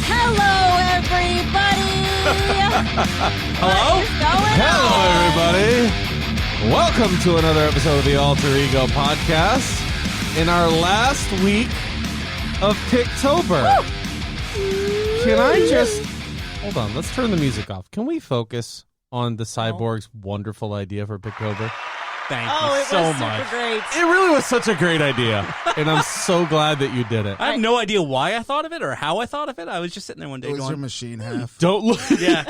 Hello, everybody. Hello? Hello, everybody. Welcome to another episode of the Alter Ego Podcast. In our last week of PickTober. Can I just... Hold on, let's turn the music off. Can we focus on the Cyborg's wonderful idea for PickTober? Thank you so much. Great. It really was such a great idea, and I'm so glad that you did it. I have no idea why I thought of it or how I thought of it. I was just sitting there one day Was going, your machine half? Don't look. yeah.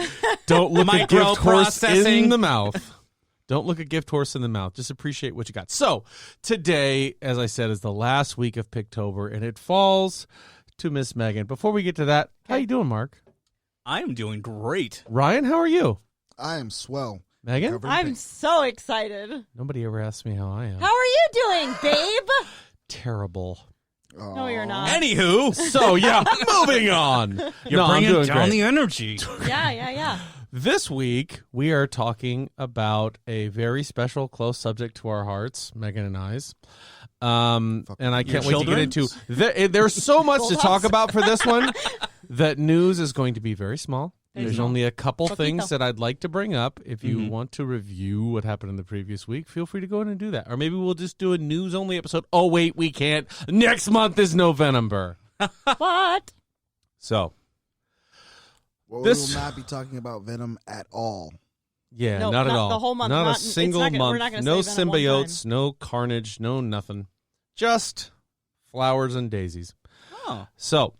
Don't look a Micro gift horse processing. in the mouth. Don't look a gift horse in the mouth. Just appreciate what you got. So today, as I said, is the last week of PickTober, and it falls to Miss Megan. Before we get to that, how you doing, Mark? I am doing great. Ryan, how are you? I am swell. Megan? Covered in I'm pink. so excited. Nobody ever asked me how I am. How are you doing, babe? Terrible. No, you're not. Anywho, So, yeah, moving on. you're I'm bringing doing down great. the energy. Yeah. This week, we are talking about a very special, close subject to our hearts, Megan and I's. And I can't wait to get into... There's so much to talk about for this one that news is going to be very small. There's only a couple things that I'd like to bring up. If you want to review what happened in the previous week, feel free to go ahead and do that. Or maybe we'll just do a news-only episode. Oh, wait, we can't. Next month is November. What? So... Well, This- we will not be talking about Venom at all. Yeah, No, not at not all. the whole month. Not a It's single not gonna- we're month. not gonna No say Venom one symbiotes, no carnage, no nothing. Just flowers and daisies. Oh. So,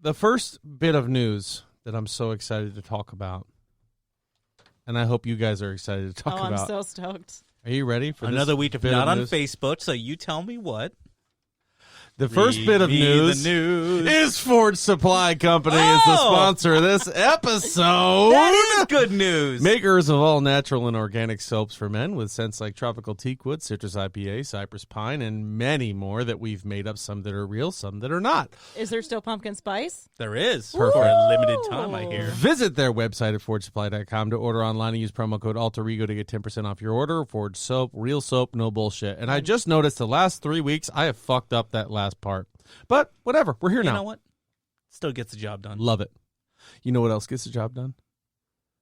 the first bit of news that I'm so excited to talk about, and I hope you guys are excited to talk I'm about. so stoked. Are you ready for Another this week of bit not on news? Facebook, so you tell me what. The first bit of Read me news, the news. is Ford Supply Company is the Oh! sponsor of this episode. That is good news. Makers of all natural and organic soaps for men with scents like tropical teakwood, citrus IPA, cypress pine, and many more that we've made up, some that are real, some that are not. Is there still pumpkin spice? There is. Perfect. For a limited time, I hear. Visit their website at FordSupply.com to order online and use promo code AlterEgo to get 10% off your order. Ford soap, real soap, no bullshit. And I just noticed the last 3 weeks, I have fucked up that last part. But whatever, we're here You now. know what? Still gets the job done. Love it. You know what else gets the job done?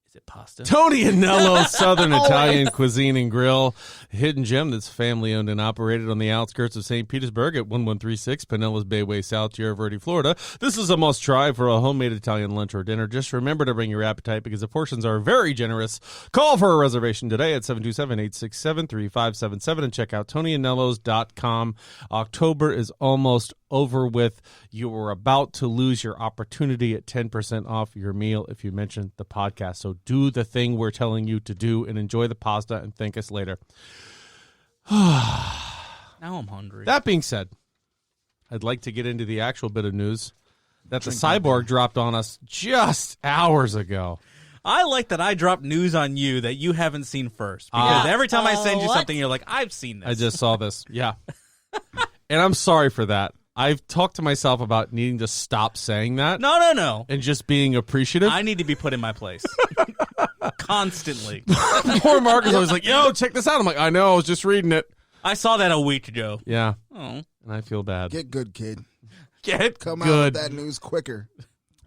Is it pasta? Tony and Nello's Southern Italian Cuisine and Grill, a hidden gem that's family owned and operated on the outskirts of St. Petersburg at 1136 Pinellas Bayway, South Tierra Verde, Florida. This is a must try for a homemade Italian lunch or dinner. Just remember to bring your appetite because the portions are very generous. Call for a reservation today at 727-867-3577 and check out TonyandNellos.com. October is almost over with. You are about to lose your opportunity at 10% off your meal if you mention the podcast. So do the thing we're telling you to do and enjoy the pasta and thank us later. Now I'm hungry. That being said, I'd like to get into the actual bit of news that the Cyborg dropped on us just hours ago. I like that I dropped news on you that you haven't seen first. Because every time I send you What? something, you're like, I've seen this. I just saw this. Yeah. And I'm sorry for that. I've talked to myself about needing to stop saying that No. and just being appreciative. I need to be put in my place. Constantly. Poor Mark is always like, yo, check this out. I'm like, I know, I was just reading it. I saw that a week ago. Yeah. Oh. And I feel bad. Get good, kid. Get Come out good. with that news quicker.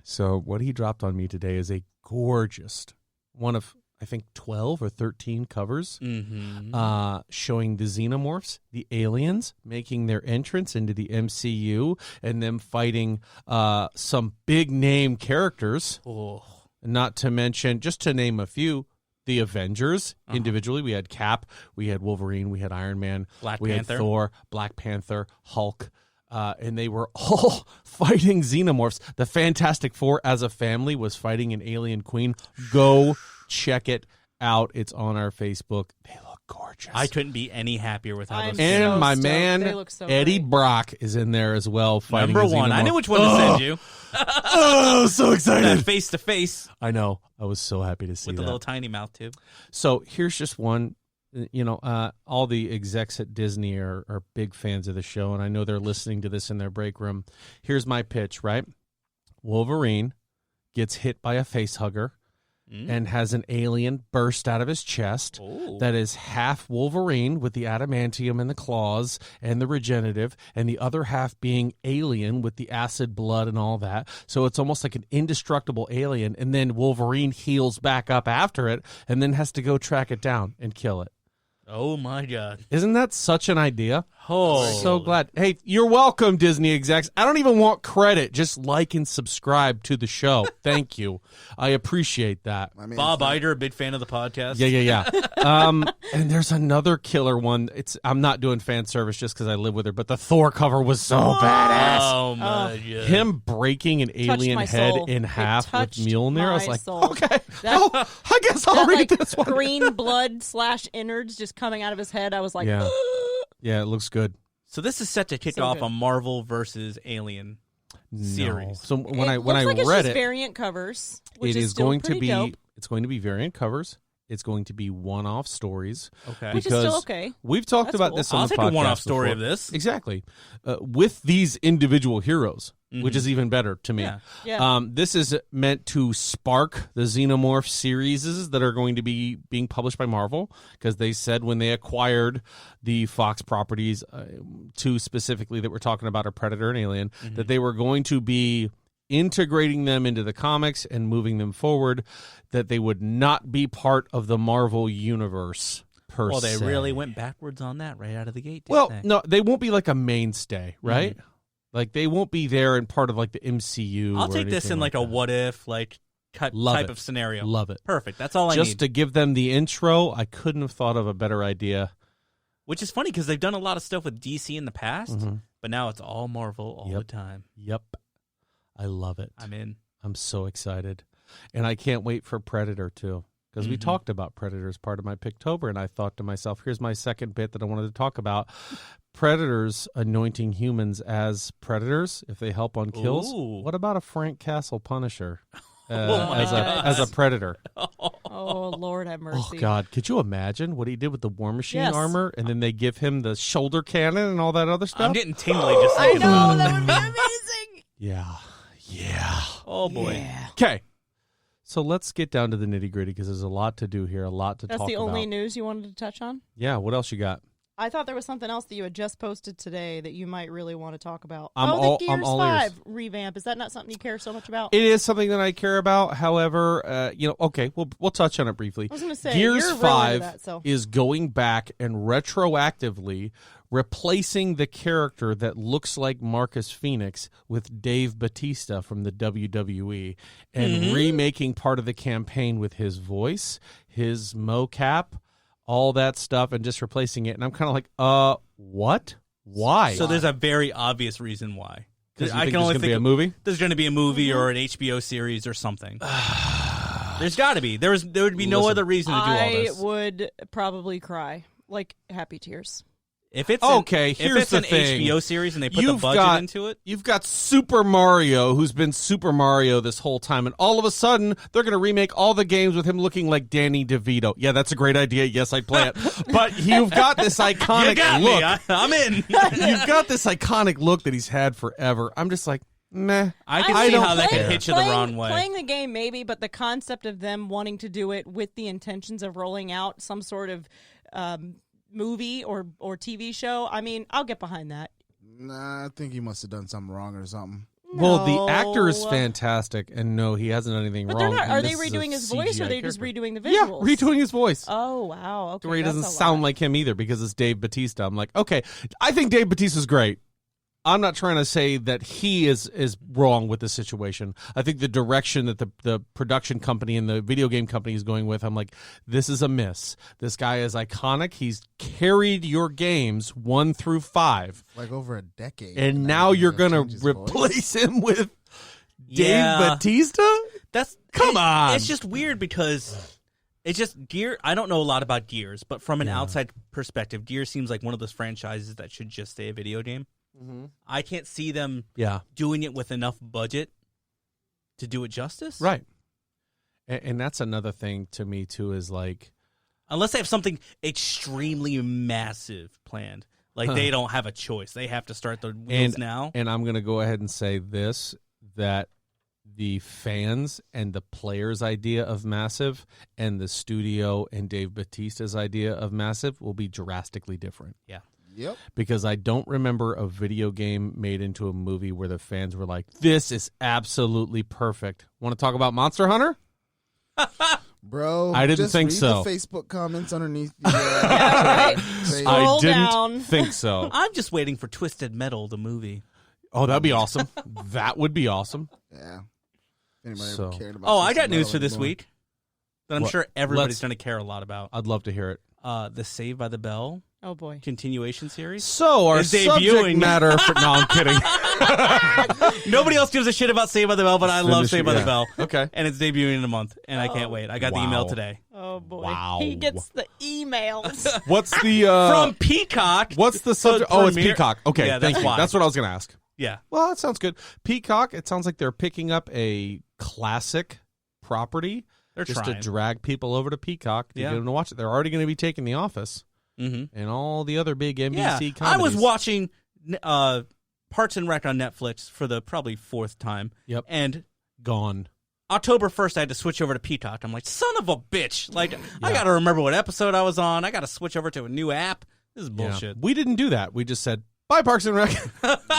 So what he dropped on me today is a gorgeous one of, I think, 12 or 13 covers showing the xenomorphs, the aliens, making their entrance into the MCU and them fighting some big-name characters. Oh. Not to mention, just to name a few, the Avengers individually. We had Cap, we had Wolverine, we had Iron Man, Black we Panther. had Thor, Black Panther, Hulk. And they were all fighting xenomorphs. The Fantastic Four as a family was fighting an alien queen. Go check it out. It's on our Facebook. They look gorgeous. I couldn't be any happier with how I'm those and so my stoked. They man, look so Eddie great. Brock, is in there as well. Fighting Number a one. I xenomorph. knew which one to send you. Oh, so That excited. face to face I know. I was so happy to see with the that. little tiny mouth too. So here's just one. You know, all the execs at Disney are big fans of the show, and I know they're listening to this in their break room. Here's my pitch, right? Wolverine gets hit by a face hugger, and has an alien burst out of his chest that is half Wolverine with the adamantium and the claws and the regenerative, and the other half being alien with the acid blood and all that. So it's almost like an indestructible alien, and then Wolverine heals back up after it and then has to go track it down and kill it. Oh my God. Isn't that such an idea? Oh. So glad. Hey, you're welcome, Disney execs. I don't even want credit. Just like and subscribe to the show. Thank you. I appreciate that. I mean, Bob Iger, a big fan of the podcast. Yeah. And there's another killer one. I'm not doing fan service just because I live with her, but the Thor cover was so badass. Oh my God. Him breaking an alien my head soul. in It half with touched Mjolnir. I was my like, soul. okay, That- I guess I'll that read like this one. green blood / innards just coming out of his head. I was like, Yeah. Yeah, it looks good. So this is set to kick So off good. a Marvel versus Alien series. No. So when I looks like it's read just it, variant covers, which it is is still going to pretty be dope, it's going to be variant covers. It's going to be one-off stories. Okay. which is still because okay. We've talked That's about cool. this on I'll the take podcast a one-off story before. of this. Exactly. With these individual heroes, which is even better to me. Yeah. Yeah. This is meant to spark the Xenomorph series that are going to be being published by Marvel, because they said when they acquired the Fox properties, two specifically that we're talking about are Predator and Alien, that they were going to be integrating them into the comics and moving them forward, that they would not be part of the Marvel universe per Well, they se. really went backwards on that right out of the gate, didn't Well, they? no, they won't be like a mainstay, right? Like they won't be there and part of like the MCU. I'll or take this anything in like a that. what if type Love it. of scenario. Love it. Perfect. That's all I Just need. to give them the intro, I couldn't have thought of a better idea. Which is funny because they've done a lot of stuff with DC in the past, but now it's all Marvel all Yep. the time. Yep. I love it. I'm in. I'm so excited. And I can't wait for Predator too. Because we talked about Predator as part of my Picktober, and I thought to myself, here's my second bit that I wanted to talk about. Predators anointing humans as predators if they help on kills. Ooh. What about a Frank Castle Punisher my as a predator? Oh Lord, have mercy. Oh God, could you imagine what he did with the War Machine Yes. armor, and then they give him the shoulder cannon and all that other stuff? I'm getting tingly just I thinking about know it. that would be amazing. Yeah. Oh boy. Yeah. Okay. So let's get down to the nitty gritty because there's a lot to do here, a lot to That's talk the only about. news you wanted to touch on? Yeah. What else you got? I thought there was something else that you had just posted today that you might really want to talk about. I'm the all- Gears I'm all 5 ears. revamp. Is that not something you care so much about? It is something that I care about. However, okay, we'll touch on it briefly. I was going to say, Gears you're really 5 into that, so. is going back and retroactively replacing the character that looks like Marcus Phoenix with Dave Bautista from the WWE and remaking part of the campaign with his voice, his mocap, all that stuff, and just replacing it. And I'm kind of like, what? Why? So there's a very obvious reason why. Because I can there's only going to think be a movie? there's going to be a movie or an HBO series or something. There's got to be. There would be no Listen, other reason to do all I this. would probably cry. Like happy tears. If it's Okay, if here's it's the an thing. HBO series and they put the You've budget got- into it, You've got Super Mario, who's been Super Mario this whole time, and all of a sudden, they're going to remake all the games with him looking like Danny DeVito. Yeah, that's a great idea. Yes, I'd play it. But you've got this iconic you got look. me. I'm in. You've got this iconic look that he's had forever. I'm just like, meh. I can I see don't how that care. can hit you the wrong way. Playing the game, maybe, but the concept of them wanting to do it with the intentions of rolling out some sort of movie or TV show, I mean, I'll get behind that. Nah, I think he must have done something wrong or something. Well, No. the actor is fantastic, and no, he hasn't done anything But wrong. they're not. and Are they this is a redoing his voice, or are CGI they just character. redoing the Yeah, visuals? redoing his voice. Oh wow! Okay, Where he that's doesn't a sound lot. like him either because it's Dave Bautista. I'm like, okay, I think Dave Bautista's great. I'm not trying to say that he is wrong with the situation. I think the direction that the production company and the video game company is going with, I'm like, this is a miss. This guy is iconic. He's carried your games 1 through 5. Like over a decade. And now you're going to change his voice? replace him with Yeah. Dave Bautista? Come on. It's just weird because it's just Gear. I don't know a lot about Gears, but from an outside perspective, Gears seems like one of those franchises that should just stay a video game. I can't see them Yeah. doing it with enough budget to do it justice. Right. And that's another thing to me, too, is like, Unless they have something extremely massive planned. Like they don't have a choice. They have to start the wheels now. And I'm going to go ahead and say this, that the fans and the players' idea of Massive and the studio and Dave Bautista's idea of Massive will be drastically different. Yeah. Yep. Because I don't remember a video game made into a movie where the fans were like, this is absolutely perfect. Want to talk about Monster Hunter? Bro, I didn't just think read so. The Facebook comments underneath the Right. page. Scroll I didn't down. think so. I'm just waiting for Twisted Metal, the movie. Oh, that'd be awesome. That would be awesome. Yeah. Anybody So- ever cared about Oh, I Twisted got news Metal for this anymore? week that I'm What? sure everybody's Let's- going to care a lot about. I'd love to hear it. The Saved by the Bell Oh boy. continuation series. So our It's subject debuting. matter for... No, I'm kidding. Nobody else gives a shit about Saved by the Bell, but I love Finish Saved it, by yeah. the Bell. Okay. And it's debuting in a month, and I can't wait. I got the email Wow. today. Oh boy. Wow. He gets the emails. What's the... From Peacock. What's the So subject? Oh, it's premiere- Peacock. Okay, Yeah, thank that's you. why. That's what I was going to ask. Yeah. Well, that sounds good. Peacock, it sounds like they're picking up a classic property They're just trying. to drag people over to Peacock to Yeah. get them to watch it. They're already going to be taking The Office Mm-hmm. and all the other big NBC Yeah. comedies. I was watching Parks and Rec on Netflix for the probably fourth time. Yep. And Gone. October 1st, I had to switch over to Peacock. I'm like, son of a bitch. Like, I got to remember what episode I was on. I got to switch over to a new app. This is bullshit. Yeah. We didn't do that. We just said, bye, Parks and Rec.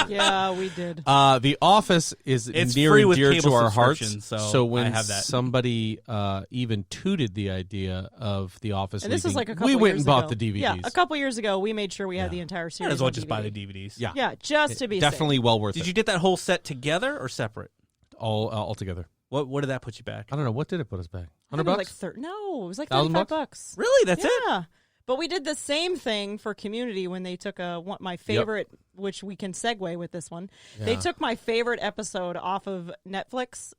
Yeah, we did. The Office is It's near free and with dear to cable our hearts. subscription, so when I have that. somebody even tooted the idea of The Office, And this was leaving, like a couple we went years and bought ago. the DVDs. Yeah, a couple years ago, we made sure we had Yeah. the entire Might series. as well on just DVD. buy the DVDs. Yeah. Yeah, just to be Definitely well worth Did it. you get that whole set together or separate? All together? What did that put you back? I don't know. What did it put us back? safe. It $100? was like no, it was like $1,000 $35. Really? That's it? Yeah. But we did the same thing for Community when they took my favorite, which we can segue with this one. They Yeah. took my favorite episode off of Netflix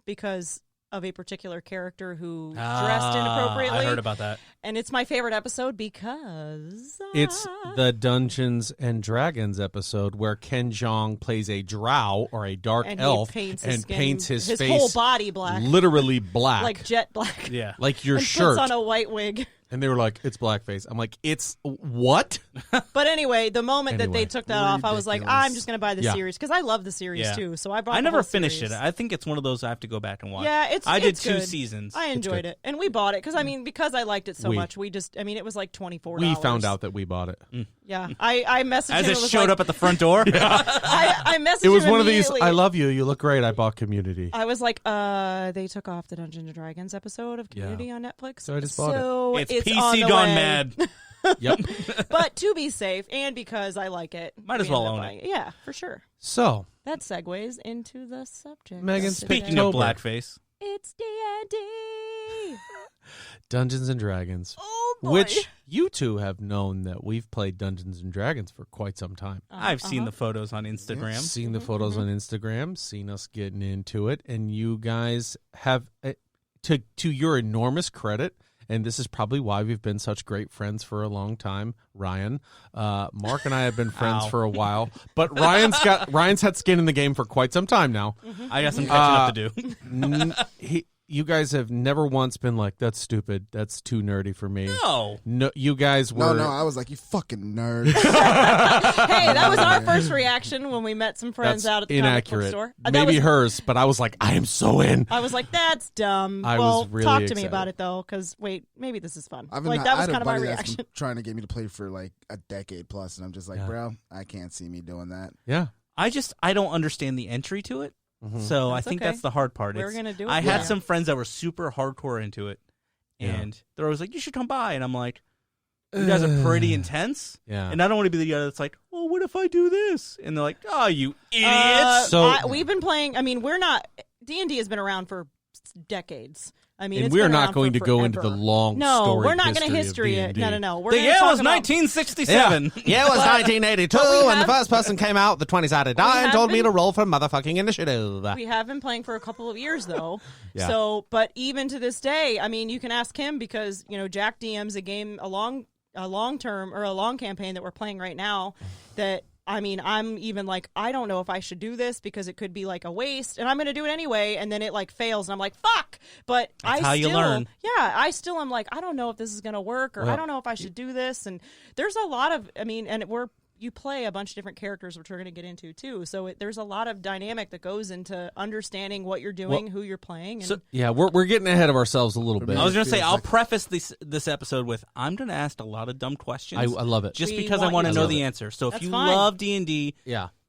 because of a particular character who dressed inappropriately. I heard about that. And it's my favorite episode because It's the Dungeons and Dragons episode where Ken Jeong plays a drow or a dark and elf he paints and his skin, paints his face whole body black, literally black, like jet black. Yeah. like your and shirt. puts on a white wig. And they were like, "It's blackface." I'm like, "It's what?" But anyway, the moment that Anyway. they took that off, I was like, Ridiculous. I'm just going to buy the Yeah. series because I love the series Yeah. too. So I bought. I the never whole finished series. it. I think it's one of those I have to go back and watch. Yeah, I did it's 2 good. seasons. I enjoyed good. it, and we bought it because because I liked it so We- much. It was like $24. We found out that we bought it. Yeah, I messaged As him. it was showed like, up at the front door. I messaged It was him one of these. immediately. I love you. You look great. I bought Community. I was like, they took off the Dungeons and Dragons episode of Community on Netflix. So I just bought it. So It's on PC the gone way. mad. Yep. But to be safe and because I like it, Might as we well ended up own buying it. Yeah, for sure. So, That segues into the subject. Megan, of speaking today. Speaking of PickTober. blackface, It's D&D. Dungeons and Dragons, Oh boy. which you two have known that we've played Dungeons and Dragons for quite some time. I've seen the photos on Instagram. Seen the photos on Instagram, seen us getting into it, and you guys have, to your enormous credit, and this is probably why we've been such great friends for a long time, Ryan. Mark and I have been friends Ow. for a while, but Ryan's had skin in the game for quite some time now. I got some catching up to do. You guys have never once been like, "That's stupid. That's too nerdy for me." No. No, you guys were. No, I was like, you fucking nerd. Hey, that was our first reaction when we met some friends That's out at the comic book inaccurate. store. That Maybe was- hers, but I was like, I am so in. I was like, that's dumb. I well, was really talk to me excited. about it though, because wait, maybe this is fun. I've Like been, that I was had kind a of my buddy that's reaction. been trying to get me to play for like a decade plus, and I'm just like, Yeah. bro, I can't see me doing that. Yeah. I don't understand the entry to it. Mhm. So That's I think okay. that's the hard part. We're gonna do it I together. had some friends that were super hardcore into it, Yeah. and they're always like, "You should come by," and I'm like, "You guys are pretty intense," Yeah. and I don't want to be the guy that's like, "Well, what if I do this?" And they're like, "Oh, you idiots!" We've been playing. I mean, we're not. D&D has been around for decades. I mean, And it's we're been not around going for to go into the forever. long No, story we're not going to history history of it. D&D. No. We're The gonna year talk was about- 1967. Yeah, it was 1982, But we and the have- first person came out, the 20-sided die, and have told me been- to roll for motherfucking initiative. We have been playing for a couple of years though. Yeah. So, but even to this day, I mean, you can ask him because Jack DM's a game a long term or a long campaign that we're playing right now. That I mean, I'm even like, I don't know if I should do this because it could be like a waste, and I'm going to do it anyway, and then it like fails, and I'm like, fuck. But That's how you learn. Yeah, I am like, I don't know if this is going to work, or I don't know if I should do this. And there's a lot of, I mean, and we're you play a bunch of different characters, which we're going to get into too. So there's a lot of dynamic that goes into understanding what you're doing, who you're playing. And yeah, we're getting ahead of ourselves a little bit. I was going to say, I'll preface this episode with, I'm going to ask a lot of dumb questions. I love it. Just because I want to know the answer. So if you love D&D,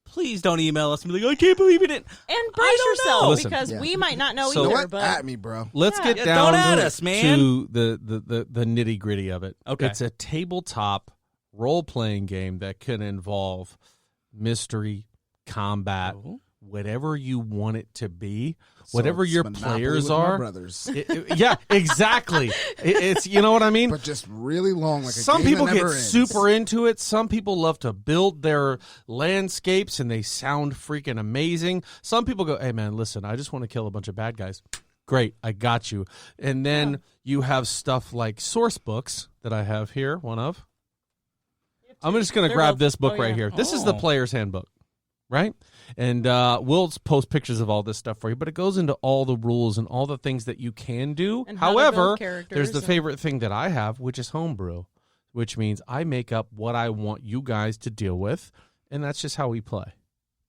please don't email us and be like, I can't believe it. And brace yourself, Listen, because we might not know So either. what? But At me, bro. Let's get down don't at us, man. to the nitty gritty of it. Okay. It's a tabletop role-playing game that can involve mystery, combat, whatever you want it to be, whatever your players are. Brothers. Yeah, exactly. It's you know what I mean. But just really long. Like some a game people that get never ends. super into it. Some people love to build their landscapes and they sound freaking amazing. Some people go, "Hey man, listen, I just want to kill a bunch of bad guys." Great, I got you. And then you have stuff like source books that I have here. One of. I'm just going to grab this book right here. This is the player's handbook, right? And we'll post pictures of all this stuff for you, but it goes into all the rules and all the things that you can do. And however, there's the favorite thing that I have, which is homebrew, which means I make up what I want you guys to deal with, and that's just how we play.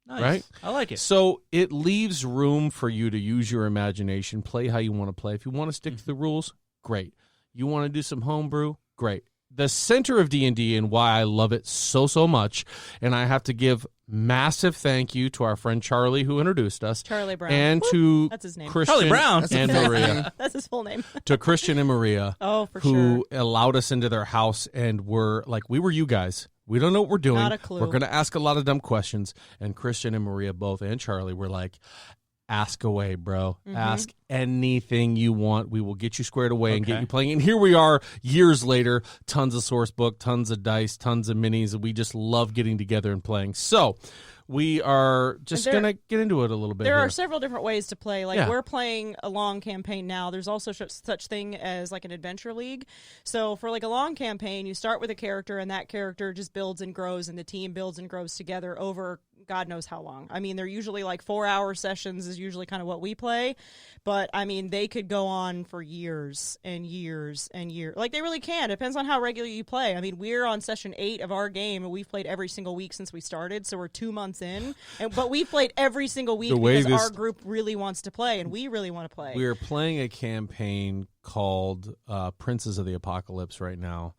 Nice. Right? I like it. So it leaves room for you to use your imagination, play how you want to play. If you want to stick to the rules, great. You want to do some homebrew, great. The center of D&D and why I love it so much, and I have to give massive thank you to our friend Charlie who introduced us. Charlie Brown. And to That's his name. Christian Charlie Brown. and Maria. That's his full name. To Christian and Maria. Oh, for who sure. allowed us into their house and were like, we were you guys. We don't know what we're doing. Not a clue. We're going to ask a lot of dumb questions. And Christian and Maria both and Charlie were like, ask away, bro. Mm-hmm. Ask anything you want. We will get you squared away and get you playing. And here we are years later, tons of source book, tons of dice, tons of minis. We just love getting together and playing. So we are just going to get into it a little bit. There here. are several different ways to play. Like we're playing a long campaign now. There's also such thing as like an adventure league. So for like a long campaign, you start with a character and that character just builds and grows and the team builds and grows together over God knows how long. I mean, they're usually like 4-hour sessions is usually kind of what we play. But I mean, they could go on for years and years and years. Like they really can. It depends on how regularly you play. I mean, we're on session 8 of our game and we've played every single week since we started. So we're 2 months in, but we played every single week because our group really wants to play and we really want to play. We're playing a campaign called Princes of the Apocalypse right now,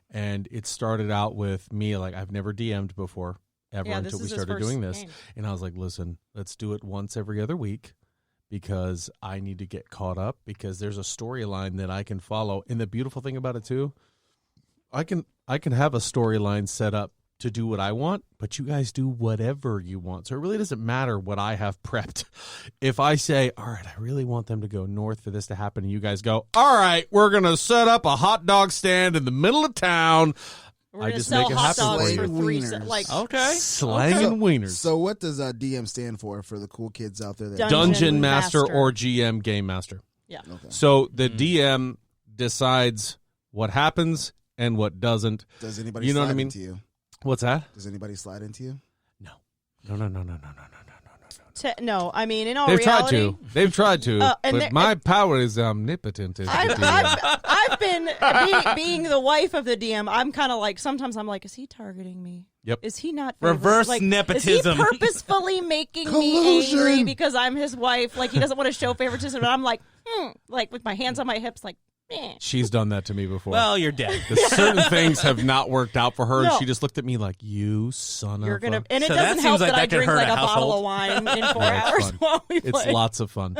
and it started out with me like I've never DM'd before ever until we started doing this, and I was like, listen, let's do it once every other week because I need to get caught up because there's a storyline that I can follow, and the beautiful thing about it too, I can have a storyline set up to do what I want, but you guys do whatever you want. So it really doesn't matter what I have prepped. If I say, all right, I really want them to go north for this to happen, and you guys go, all right, we're going to set up a hot dog stand in the middle of town. I just make it happen for you. Slanging wieners. So what does DM stand for the cool kids out there? That Dungeon Master or GM Game Master. Yeah. Okay. So the DM decides what happens and what doesn't. Does anybody you know slide what I mean? into you? What's that? Does anybody slide into you? No. No, I mean, in all They've reality, They've tried to. and but my power is omnipotent. I've been being the wife of the DM. I'm kind of like sometimes I'm like, is he targeting me? Yep. Is he not reverse nepotism? Is he purposefully making me angry because I'm his wife? Like he doesn't want to show favoritism, and I'm like, like with my hands on my hips, like. She's done that to me before. Well, you're dead. Certain things have not worked out for her, No. and she just looked at me like, "You son of a." And it So doesn't that help seems like that I that could drink hurt like a a bottle household. of wine in 4 Yeah, it's hours fun. while we play. It's lots of fun.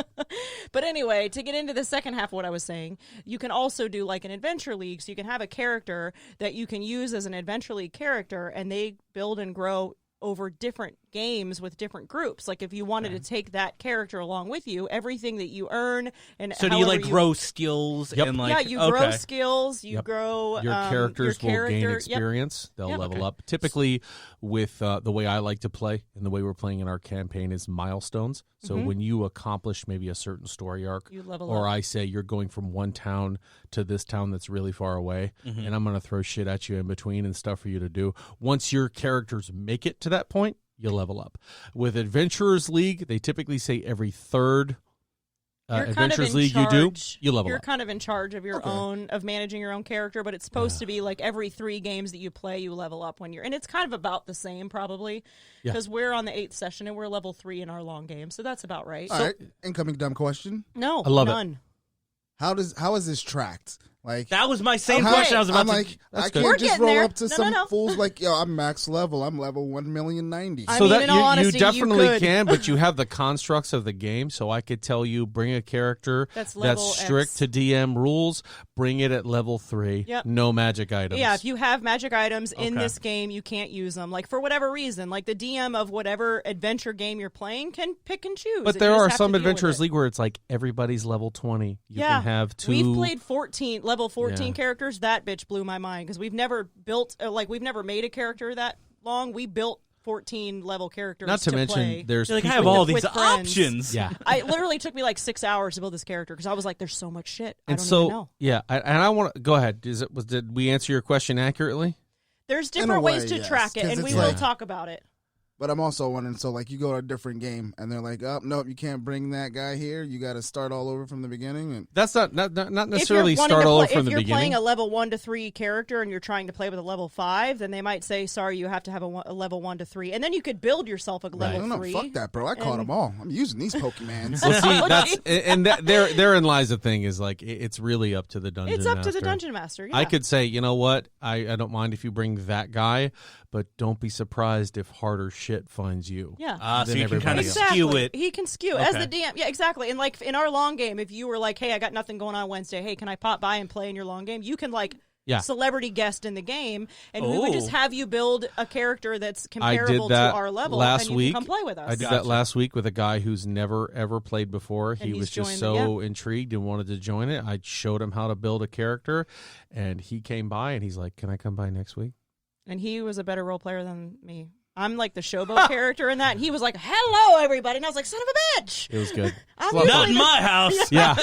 But anyway, to get into the second half of what I was saying, you can also do like an adventure league. So you can have a character that you can use as an adventure league character, and they build and grow over different games with different groups. Like if you wanted to take that character along with you, everything that you earn and so do you like grow skills and like you grow skills, you grow your characters will gain experience. They'll level up. Typically with the way I like to play and the way we're playing in our campaign is milestones. So when you accomplish maybe a certain story arc, you level or up. I say you're going from one town to this town that's really far away, and I'm going to throw shit at you in between and stuff for you to do. Once your characters make it to that point, you level up. With Adventurers League, they typically say every third Adventures League you do, you level You're up. kind of in charge of your own, of managing your own character, but it's supposed to be like every 3 games that you play, you level up when you're, and it's kind of about the same probably, because we're on the 8th session and we're level 3 in our long game, so that's about right. All right, incoming dumb question. No, I love none. How is this tracked? Like That was my same question. I was about I'm to. like, I good. can't We're just getting roll there. up to No, some no. fools like, yo, I'm max level. I'm level 1,090,000. I So mean, that in all honesty, you definitely could. can, but you have the constructs of the game. So I could tell you, bring a character That's level strict X. to DM rules. Bring it at level 3. Yep. No magic items. Yeah, if you have magic items in Okay. this game, you can't use them. Like, for whatever reason, like the DM of whatever adventure game you're playing can pick and choose. But and there you just are have some to deal with Adventurers it. League where it's like everybody's level 20. You can have 2. We've played level 14 Yeah. characters. That bitch blew my mind because we've never built, we've never made a character that long. We built 14 level characters. Not to mention, play. there's You're like, I people- have all with these friends. options. Yeah. It literally took me like 6 hours to build this character because I was like, "There's so much shit. I And don't so, even know." yeah, I want to go ahead. Did we answer your question accurately? There's In a different ways way, to yes, track it, 'cause and we it's will like- talk about it. But I'm also wondering, so like you go to a different game and they're like, oh, nope, you can't bring that guy here. You got to start all over from the beginning. And That's not necessarily If you're wanting start to all over play- from the If you're beginning. playing a level 1 to 3 character and you're trying to play with a level 5, then they might say, "Sorry, you have to have a level 1 to 3," and then you could build yourself a I level don't know, 3. fuck that, bro. I caught and- them all. I'm using these Pokemans. Well, see, Oh, that's geez. and that therein lies the thing is like it's really up to the dungeon. It's up to the master. dungeon master. Yeah. I could say, you know what, I don't mind if you bring that guy, but don't be surprised if harder shit finds you. Yeah. So than you can kind everybody of else. skew it. He can skew as Okay. the DM. Yeah, exactly. And like in our long game, if you were like, "Hey, I got nothing going on Wednesday. Hey, can I pop by and play in your long game?" You can like celebrity guest in the game, and we would just have you build a character that's comparable to our level, last and you week. can come play with us. I did that last week with a guy who's never ever played before. He And was he's just joined so intrigued and wanted to join it. I showed him how to build a character, and he came by and he's like, "Can I come by next week?" And he was a better role player than me. I'm like the showboat character in that. And he was like, "Hello, everybody," and I was like, "Son of a bitch!" It was good. I'm Not in usually my house. Yeah,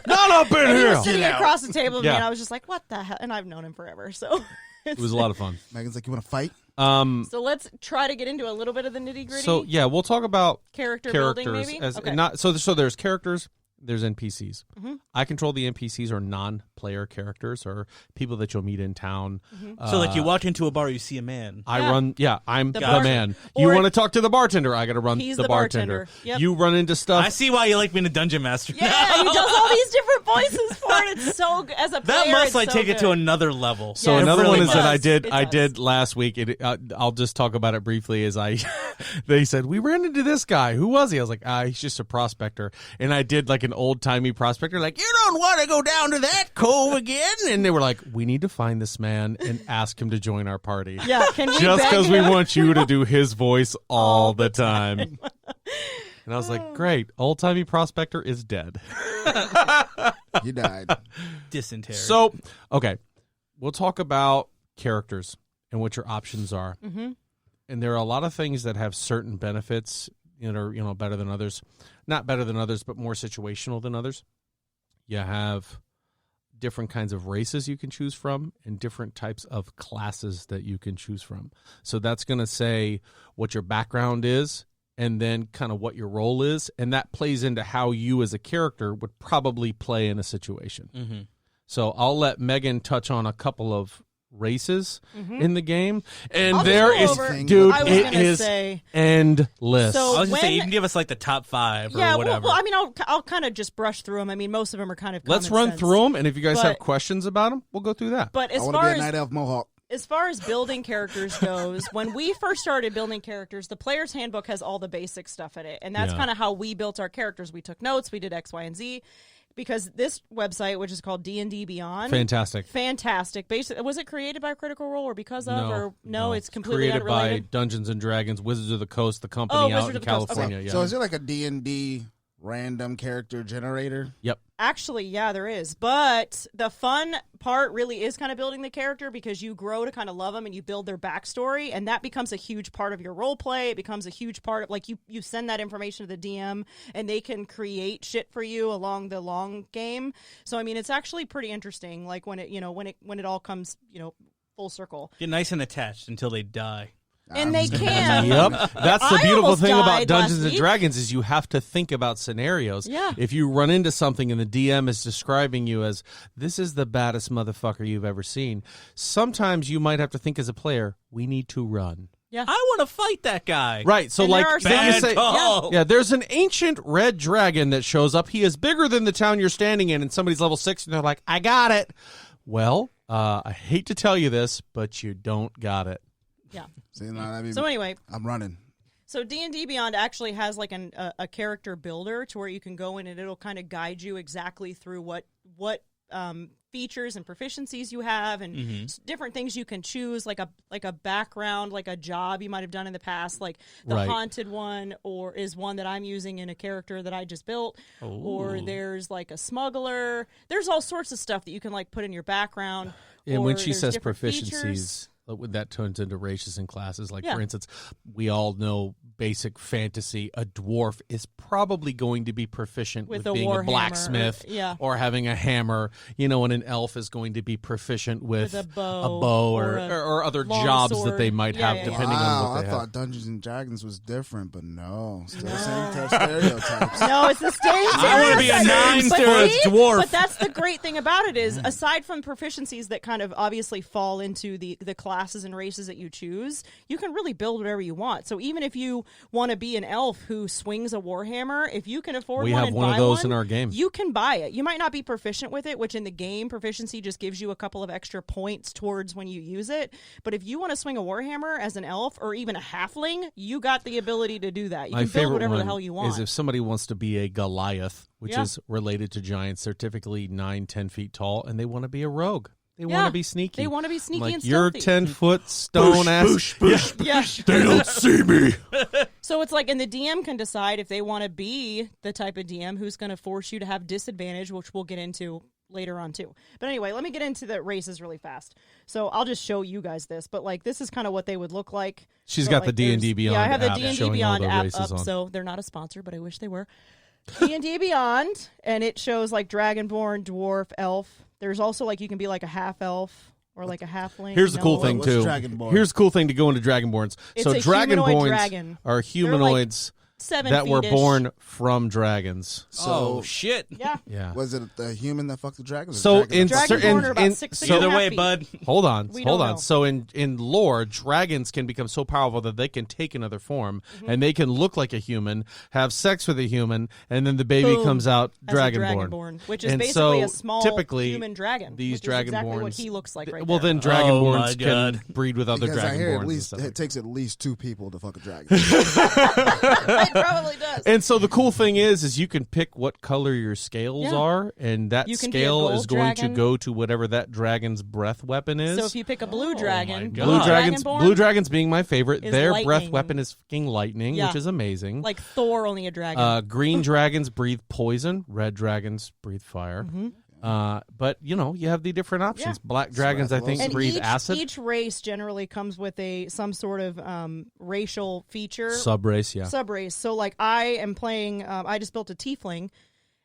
not up in And he here. was sitting across the table with me, Yeah. and I was just like, "What the hell?" And I've known him forever, so. It was a lot of fun. Megan's like, you want to fight? So let's try to get into a little bit of the nitty gritty. So yeah, we'll talk about characters characters building, maybe. as Okay. not so there's characters, there's NPCs. Mm-hmm. I control the NPCs or non-player characters or people that you'll meet in town. So like you walk into a bar, you see a man. I Yeah. run. Yeah, I'm the bartender. man. You Or- want to talk to the bartender? I got to run He's the the bartender. bartender. Yep. You run into stuff. I see why you like being a dungeon master. Yeah, he does all these different voices for it. It's so good. As a player, That must it's like so take it to good. another level. So Yeah, it another really one is that does. I It did does. last week. I'll just talk about it briefly. As they said we ran into this guy. Who was he? I was like, he's just a prospector. And I did like an old timey prospector. Like, you don't want to go down to that cove again. And they were like, we need to find this man and ask him to join our party. Yeah, can we Just beg because we him? want you to do his voice all the time. And I was like, great. Old timey prospector is dead. You died. Dysentery. So, okay, we'll talk about characters and what your options are. Mm-hmm. And there are a lot of things that have certain benefits that are, better than others. Not better than others, but more situational than others. You have different kinds of races you can choose from and different types of classes that you can choose from. So that's going to say what your background is and then kind of what your role is. And that plays into how you as a character would probably play in a situation. Mm-hmm. So I'll let Megan touch on a couple of races in the game. And I'll just there go is, over- dude, I was it gonna is say- endless. So- I was gonna say when- you can give us like the top 5 or Yeah, whatever. well, I mean, I'll kind of just brush through them. I mean, most of them are kind of Let's common run sense. through them. And if you guys have But- questions about them, we'll go through that. But I as want to far be a as night elf mohawk. as far as building characters goes, when we first started building characters, the player's handbook has all the basic stuff in it. And that's Yeah. kind of how we built our characters. We took notes, we did X, Y, and Z. Because this website, which is called D&D Beyond, Fantastic. Basically, was it created by Critical Role or because of? No, or no, it's completely created unrelated. by Dungeons and Dragons, Wizards of the Coast, the company Oh, out Wizards in of the Coast. Okay. California. So Yeah. is there like a D&D random character generator? Yep. Actually, yeah, there is. But the fun part really is kind of building the character because you grow to kind of love them and you build their backstory, and that becomes a huge part of your role play. It becomes a huge part of, like, you send that information to the DM and they can create shit for you along the long game. So I mean, it's actually pretty interesting. Like when it all comes full circle. Get nice and attached until they die. And they can. Yep. That's the I beautiful almost thing about died Dungeons last and week. Dragons is you have to think about scenarios. Yeah. If you run into something and the DM is describing you as, this is the baddest motherfucker you've ever seen, sometimes you might have to think as a player, we need to run. Yeah. I want to fight that guy. Right. So, And like, there are then you some- say, Oh. yeah, there's an ancient red dragon that shows up. He is bigger than the town you're standing in, and somebody's level 6, and they're like, I got it. Well, I hate to tell you this, but you don't got it. Yeah. See, I mean, So anyway, I'm running. so D&D Beyond actually has like a character builder to where you can go in and it'll kind of guide you exactly through what features and proficiencies you have and different things you can choose, like a background, like a job you might have done in the past, like the Right. haunted one, or is one that I'm using in a character that I just built, or there's like a smuggler. There's all sorts of stuff that you can like put in your background. And when or she there's says different proficiencies, features. that turns into races and classes. Like, Yeah. for instance, we all know basic fantasy, a dwarf is probably going to be proficient With with a being war a hammer, blacksmith yeah. or having a hammer, and an elf is going to be proficient with a bow or or other long jobs that sword. they might Yeah, have, yeah, yeah. depending on Wow, what I they thought have. Dungeons and Dragons was different, but no, still the same type stereotypes. No, it's the same. I wanna be a stereotype. But nine-star see? dwarf. But that's the great thing about it is, aside from proficiencies that kind of obviously fall into the classes and races that you choose, you can really build whatever you want. So even if you want to be an elf who swings a warhammer, if you can afford We one have and one of buy those one, in our game. you can buy it. You might not be proficient with it, which in the game proficiency just gives you a couple of extra points towards when you use it. But if you want to swing a warhammer as an elf or even a halfling, you got the ability to do that. You My can build favorite whatever the one hell you want. is if somebody wants to be a Goliath, which Yeah. is related to giants. They're typically 9-10 feet tall, and they want to be a rogue. They Yeah. want to be sneaky. They want to be sneaky like, and you're stealthy. 10-foot stone ass. Yeah. They don't see me. So it's like, and the DM can decide if they want to be the type of DM who's going to force you to have disadvantage, which we'll get into later on too. But anyway, let me get into the races really fast. So I'll just show you guys this, but like this is kind of what they would look like. She's But, got like, the D&D there's- Beyond Yeah, I have the app D&D showing all Beyond the app races up, on. so they're not a sponsor, but I wish they were. D&D Beyond, and it shows like Dragonborn, Dwarf, Elf. There's also like you can be like a half elf or like a halfling. Here's the cool gnome. thing What's too. Dragonborn? Here's the cool thing to go into Dragonborns. It's So a humanoid Dragonborns dragon. are humanoids 7 that were feet-ish. born from dragons. Oh, shit. Yeah. Yeah. Was it the human that fucked the dragon? or the So dragon in that fucked certain- Dragonborn are about in- 6 so- Either way, feet. bud. Hold on, We hold don't on. know. So in lore, dragons can become so powerful that they can take another form, and they can look like a human, have sex with a human, and then the baby Boom. comes out As a dragonborn. dragonborn, which is And basically so a small typically, human dragon. these which is exactly what dragonborns- he looks like right well, there. then Oh, dragonborns my can God. breed with other Because I hear dragonborns. at and least stuff like it takes at least 2 people to fuck a dragon. It probably does. And so the cool thing is you can pick what color your scales Yeah. are, and that You can be a scale gold is going dragon. to go to whatever that dragon's breath weapon is. So if you pick a blue dragon, God. Blue dragons being my favorite. is Their breath lightning. weapon is fucking lightning, Yeah. which is amazing. like Thor, only a dragon. Green dragons breathe poison. Red dragons breathe fire. But you have the different options. Yeah. Black dragons, I think, and breathe acid. each race generally comes with some sort of racial feature. Subrace, yeah. Subrace. So like I am playing, I just built a tiefling,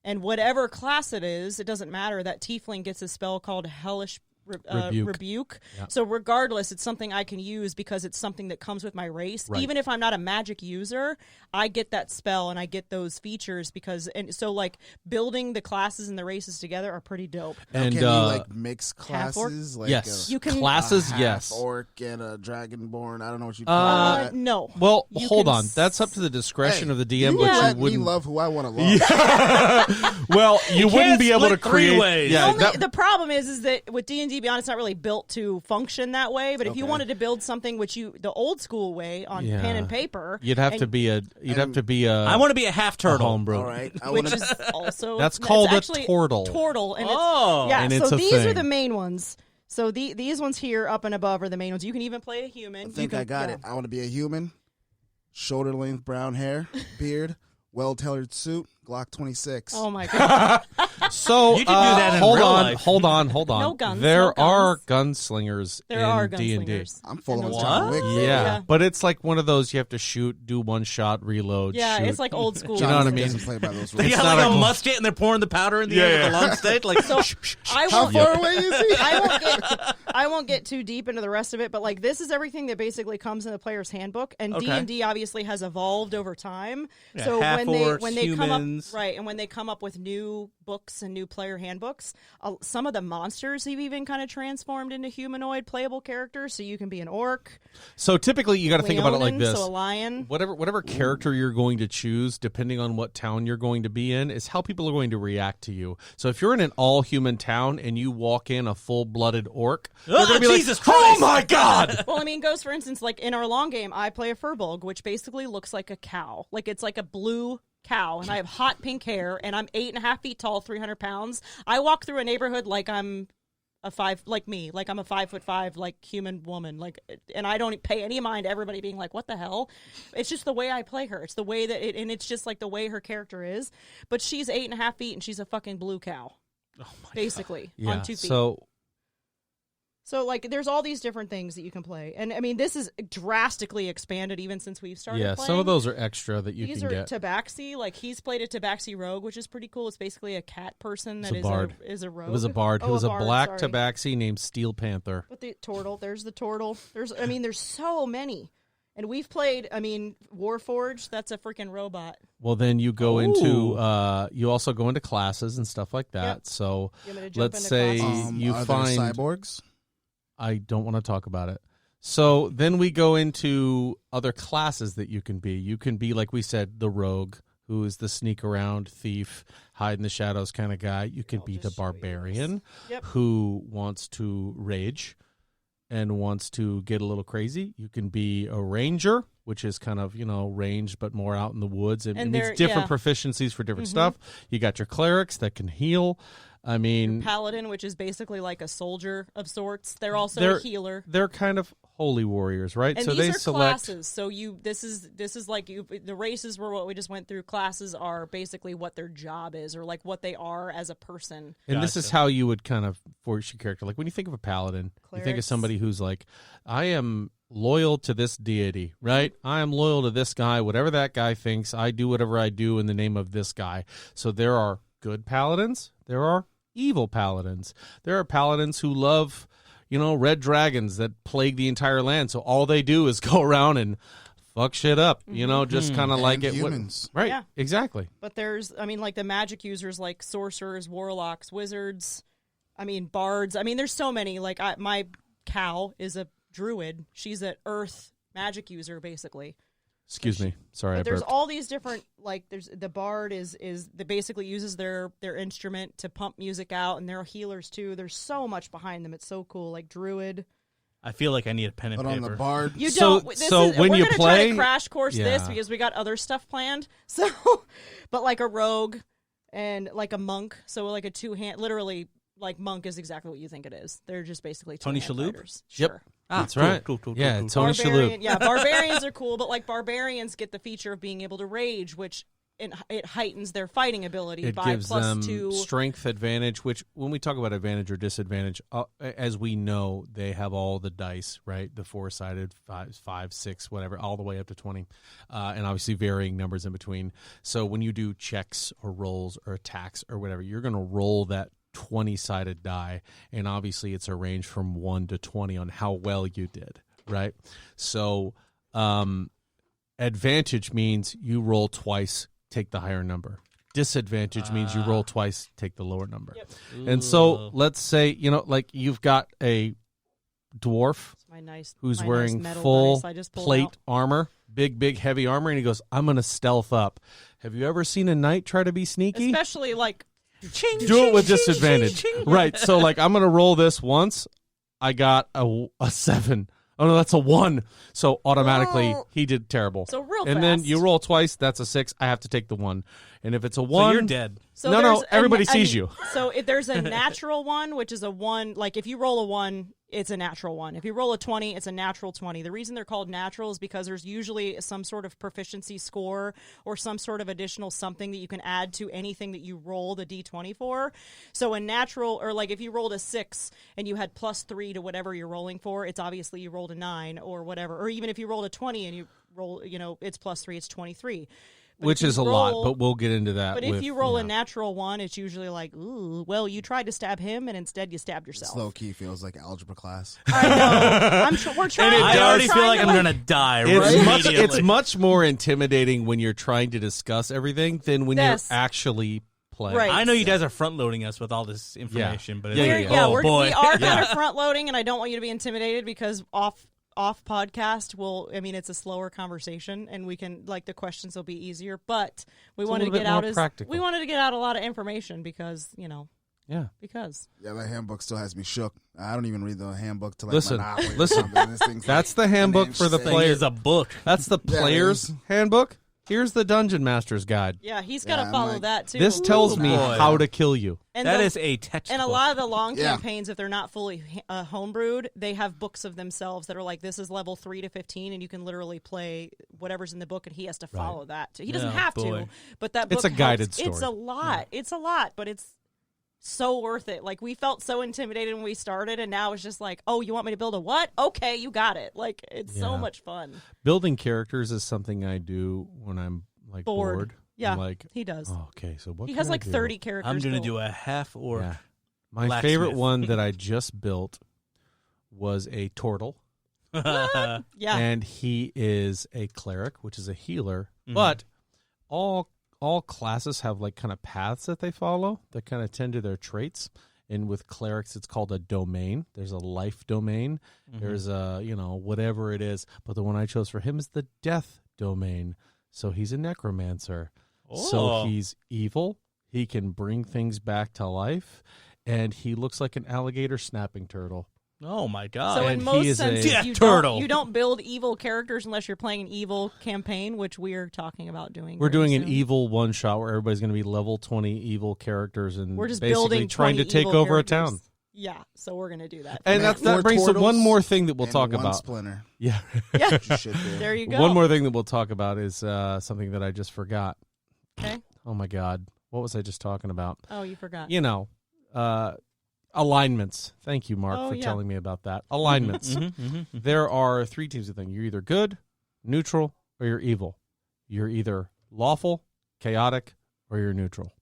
and whatever class it is, it doesn't matter. That tiefling gets a spell called Hellish Rebuke. Yeah. So regardless, it's something I can use because it's something that comes with my race. Right. Even if I'm not a magic user, I get that spell and I get those features and so like building the classes and the races together are pretty dope. And Can you like mix half orc? classes? Like yes, You can- classes, half yes. orc and a dragonborn. I don't know what you call that. No. Well, You hold can on. That's up to the discretion Hey, of the DM, you but Yeah. let you me wouldn't. love who I want to love. Well, you wouldn't can't be able to split three create. ways. Yeah, The problem is that with D&D Beyond, it's not really built to function that way. But if you Okay. wanted to build something the old school way on Yeah. pen and paper, you'd have to be a. and- I want to be a half turtle. homebrew. All right, I which want is also That's called a actually tortle. Tortle, and Oh. it's, yeah. And so it's a these are thing. the main ones. So these ones here, up and above, are the main ones. You can even play a human. I think I got it. I want to be a human, shoulder length brown hair, beard, well tailored suit, Glock 26. Oh my god! So You can do that in hold real on, life. hold on. No guns, There no are guns. gunslingers There in are D&D. gunslingers. I'm full of What? John Wick. Yeah, Yeah. but it's like one of those you have to shoot, do one shot, reload. Yeah, shoot. it's like old school. You know what I Wick mean? doesn't play by those They rules. got not like a a gl- musket and they're pouring the powder in the air with a long stick. Like, So I How won't. far away is he? I won't get too deep into the rest of it, but like this is everything that basically comes in the player's handbook, and Okay. D&D obviously has evolved over time. Yeah, So half-orcs, when they come up humans. right, and when they come up with new books and new player handbooks, some of the monsters have even kind of transformed into humanoid playable characters. So you can be an orc. So typically, you got to think about it like Leonin, this: So a lion. whatever character you're going to choose, depending on what town you're going to be in, is how people are going to react to you. So if you're in an all-human town and you walk in a full-blooded orc, they're going to be Jesus like, Christ. "Oh my god!" Well, I mean, goes for instance, like in our long game, I play a furbolg, which basically looks like a cow. Like it's like a blue cow, and I have hot pink hair, and I'm 8.5 feet tall, 300 pounds. I walk through a neighborhood like I'm a 5'5", like human woman, like, and I don't pay any mind to everybody being like, "What the hell?" It's just the way I play her. It's the way that and it's just like the way her character is. But she's 8.5 feet, and she's a fucking blue cow, basically on 2 feet. So, like, there's all these different things that you can play. And, I mean, this is drastically expanded even since we've started Yeah, playing. some of those are extra that you These can are get. tabaxi. Like, he's played a tabaxi rogue, which is pretty cool. It's basically a cat person It's that a is bard. is a rogue. It was a bard. Oh, It was a bard, black sorry. tabaxi named Steel Panther. But the turtle, there's the turtle. There's so many. And we've played, I mean, Warforged, that's a freaking robot. Well, then you go into, you also go into classes and stuff like that. Yep. So You want me to jump let's into say classes? you are find there cyborgs? I don't want to talk about it. So then we go into other classes that you can be. You can be, like we said, the rogue, who is the sneak around, thief, hide in the shadows kind of guy. You can be the just show you barbarian, Yep. who wants to rage and wants to get a little crazy. You can be a ranger, which is kind of, ranged but more out in the woods. And it they're- means different yeah. proficiencies for different stuff. You got your clerics that can heal. I mean, Paladin, which is basically like a soldier of sorts. They're also They're- a healer. they're kind of holy warriors, right? And so these they are select classes. So this is like the races were what we just went through. Classes are basically what their job is, or like what they are as a person. And this is Gotcha. how you would kind of force your character. Like when you think of a paladin, you think of Clerics. somebody who's like, I am loyal to this deity, right? I am loyal to this guy. Whatever that guy thinks, I do whatever I do in the name of this guy. So there are good paladins. There are evil paladins. There are paladins who love, red dragons that plague the entire land. So all they do is go around and fuck shit up, just kind of like And it. humans. Right, Yeah. exactly. But there's, I mean, like the magic users, like sorcerers, warlocks, wizards. I mean, bards. I mean, there's so many. Like my cow is a druid. She's an earth magic user, basically. Excuse me. Sorry, I But there's burped. all these different, like, there's the bard is that basically uses their instrument to pump music out, and they're healers too. There's so much behind them. It's so cool. Like druid. I feel like I need a pen and But on paper. the bard, You So- don't. so when we're you gonna play- try to crash course this Yeah. because we got other stuff planned. So, but like a rogue and like a monk. So like a two-hand, literally. Like monk is exactly what you think it is. They're just basically Tony two-hand Shalhoub? fighters. Yep. Sure. That's right. Cool. Yeah, Tony Barbarian, Shalhoub. yeah, barbarians are cool, but like barbarians get the feature of being able to rage, which it heightens their fighting ability It by gives them +2. strength advantage, which when we talk about advantage or disadvantage, as we know, they have all the dice, right? The four-sided, 5, 6, whatever, all the way up to 20, and obviously varying numbers in between. So when you do checks or rolls or attacks or whatever, you're going to roll that 20-sided die, and obviously it's a range from 1 to 20 on how well you did, right? So advantage means you roll twice, take the higher number. Disadvantage means you roll twice, take the lower number. Yep. And so let's say, like you've got a dwarf My nice, who's my nice wearing metal full dice I just pulled plate out. armor, big heavy armor, and he goes, I'm going to stealth up. Have you ever seen a knight try to be sneaky? Especially like Do it with disadvantage. Right. So like I'm going to roll this once. I got a 7. Oh no, that's a 1. So automatically he did terrible. So real And then fast. you roll twice, that's a 6. I have to take the 1. And if it's a So 1, you're dead. So no, there's everybody sees you. So if there's a natural 1, which is a 1, like if you roll a 1, it's a natural 1. If you roll a 20, it's a natural 20. The reason they're called natural is because there's usually some sort of proficiency score or some sort of additional something that you can add to anything that you roll the D20 for. So a natural, or like if you rolled a 6 and you had +3 to whatever you're rolling for, it's obviously you rolled a 9 or whatever. Or even if you rolled a 20 and you roll, it's +3, it's 23. But which is a lot, but we'll get into that. But if you roll a natural 1, it's usually like, ooh, well, you tried to stab him, and instead you stabbed yourself. Slow key feels like algebra class. I know. We're trying. I already feel like I'm going to die immediately. It's much more intimidating when you're trying to discuss everything than when you're actually playing. Right. I know you guys are front-loading us with all this information, but it's we are kind of front-loading, and I don't want you to be intimidated because off podcast it's a slower conversation and we can the questions will be easier, but we wanted to get out a lot of information because the handbook still has me shook. I don't even read the handbook to listen Monopoly. That's the handbook for the players. A book. That's the player's handbook. Here's the Dungeon Master's Guide. Yeah, he's got to follow that too. This tells me how to kill you. And that is a textbook. And a lot of the long campaigns, if they're not fully homebrewed, they have books of themselves that are like, this is level 3 to 15, and you can literally play whatever's in the book, and he has to follow that. He doesn't have to, but that book it's a guided story. It's a lot. Yeah. It's a lot, but it's so worth it. Like, we felt so intimidated when we started, and now it's just like, oh, you want me to build a what? Okay, you got it. Like, it's so much fun. Building characters is something I do when I'm bored. Yeah, he does. Oh, okay, so what he has 30 characters. I'm going to do a half-orc. Yeah. My favorite one that I just built was a turtle. And he is a cleric, which is a healer. Mm-hmm. But all classes have kind of paths that they follow that kind of tend to their traits. And with clerics, it's called a domain. There's a life domain. Mm-hmm. There's a, whatever it is. But the one I chose for him is the death domain. So he's a necromancer. Oh. So he's evil. He can bring things back to life. And he looks like an alligator snapping turtle. Oh, my God. So in most senses, turtle. You don't build evil characters unless you're playing an evil campaign, which we're talking about doing. We're doing an evil one-shot where everybody's going to be level 20 evil characters and we're just basically trying to take over a town. Yeah, so we're going to do that. And that brings to one more thing that we'll talk about. Splinter. Yeah. There you go. One more thing that we'll talk about is something that I just forgot. Okay. Oh, my God. What was I just talking about? Oh, you forgot. Alignments. Thank you, Mark, for telling me about that. Alignments. There are 3 teams of things. You're either good, neutral, or you're evil. You're either lawful, chaotic, or you're neutral.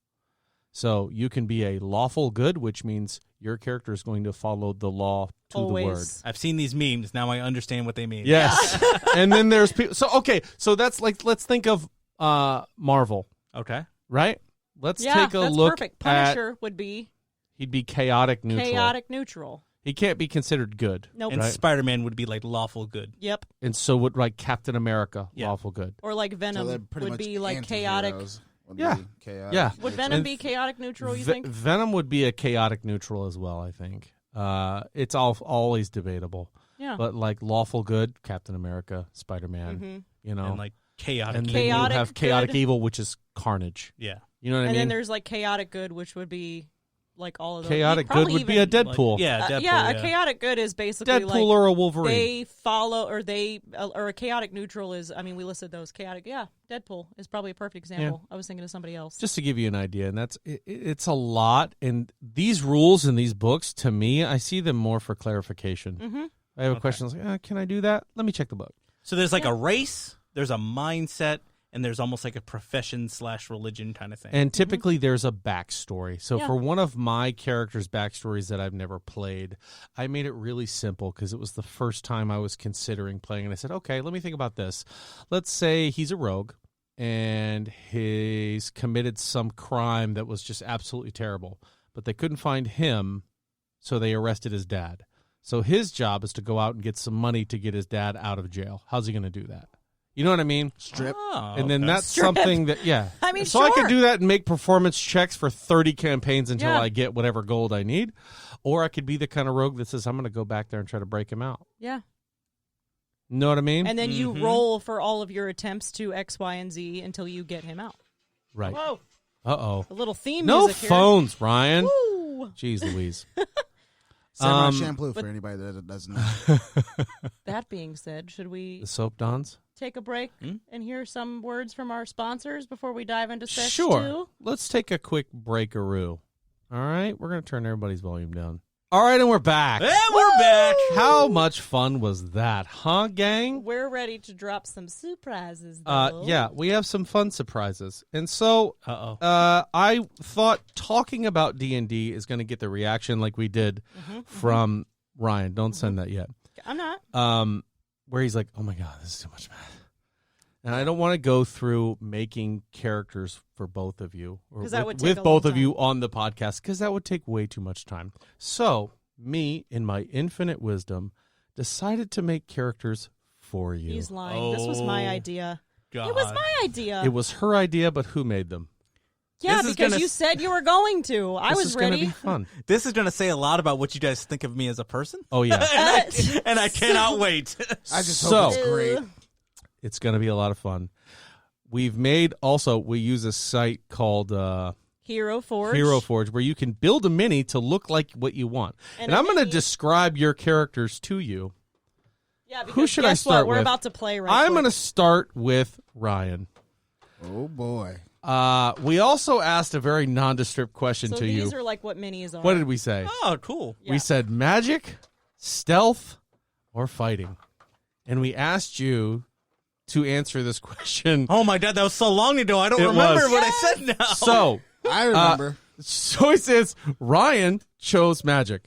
So you can be a lawful good, which means your character is going to follow the law to the word. I've seen these memes. Now I understand what they mean. Yes. And then there's people. So that's let's think of Marvel. Okay. Right? Let's take a look perfect. Punisher would be. He'd be chaotic neutral. Chaotic neutral. He can't be considered good. Nope. And right? Spider-Man would be lawful good. Yep. And so would Captain America, lawful good. Or Venom would be chaotic. Chaotic. Yeah. Would Venom be chaotic neutral, you think? Venom would be a chaotic neutral as well, I think. It's always debatable. Yeah. But lawful good, Captain America, Spider-Man, And chaotic and evil. then you have chaotic evil, which is carnage. Yeah. You know what I mean? And then there's chaotic good, which would be all of those. Chaotic good would be a Deadpool. A chaotic good is basically Deadpool or a Wolverine. They follow, or a chaotic neutral is. I mean, we listed those. Chaotic, Deadpool is probably a perfect example. I was thinking of somebody else. Just to give you an idea, and it's a lot. And these rules in these books, to me, I see them more for clarification. Mm-hmm. I have a question like, can I do that? Let me check the book. So there's a race, there's a mindset, and there's almost a profession/religion kind of thing. And typically there's a backstory. So for one of my characters' backstories that I've never played, I made it really simple because it was the first time I was considering playing. And I said, okay, let me think about this. Let's say he's a rogue and he's committed some crime that was just absolutely terrible. But they couldn't find him, so they arrested his dad. So his job is to go out and get some money to get his dad out of jail. How's he going to do that? You know what I mean? Strip. And then that's something that, I mean, so I could do that and make performance checks for 30 campaigns until I get whatever gold I need. Or I could be the kind of rogue that says, I'm going to go back there and try to break him out. Yeah. Know what I mean? And then you roll for all of your attempts to X, Y, and Z until you get him out. Right. Whoa. Uh-oh. A little theme No music phones, Ryan. Woo! Jeez Louise. Samurai Shampoo for anybody that doesn't know. That being said, should we The soap dons? take a break and hear some words from our sponsors before we dive into session Sure. 2? Let's take a quick breakaroo. All right? We're going to turn everybody's volume down. All right, and we're back. And we're back. How much fun was that, huh, gang? We're ready to drop some surprises, though. Yeah, we have some fun surprises. And so Uh-oh. I thought talking about D&D is going to get the reaction like we did from Ryan. Don't send that yet. I'm not. Where he's like, oh my God, this is too much math. And I don't want to go through making characters for both of you or 'Cause that would with take a both long of you on the podcast because that would take way too much time. So me, in my infinite wisdom, decided to make characters for you. He's lying. This was my Oh, idea. God. It was my idea. It was her idea, but who made them? Yeah, This is because gonna- you said you were going to. I This was is gonna ready. be fun. This is going to say a lot about what you guys think of me as a person. Oh yeah, and I cannot wait. I just So- hope it's great. it's gonna be a lot of fun. We've made also we use a site called Hero Forge. Hero Forge where you can build a mini to look like what you want. And And a I'm going to mini- describe your characters to you. Yeah, because Who should I guess start what? We're with? about to play right I'm quick. going to start with Ryan. Oh boy. We also asked a very nondescript question So to these you. are like what minis are. What did we say? Oh, cool. Yeah. We said magic, stealth, or fighting. And we asked you to answer this question. Oh, my God. That was so long ago. I don't It remember was. what I said now. So, I remember. so it says Ryan chose magic.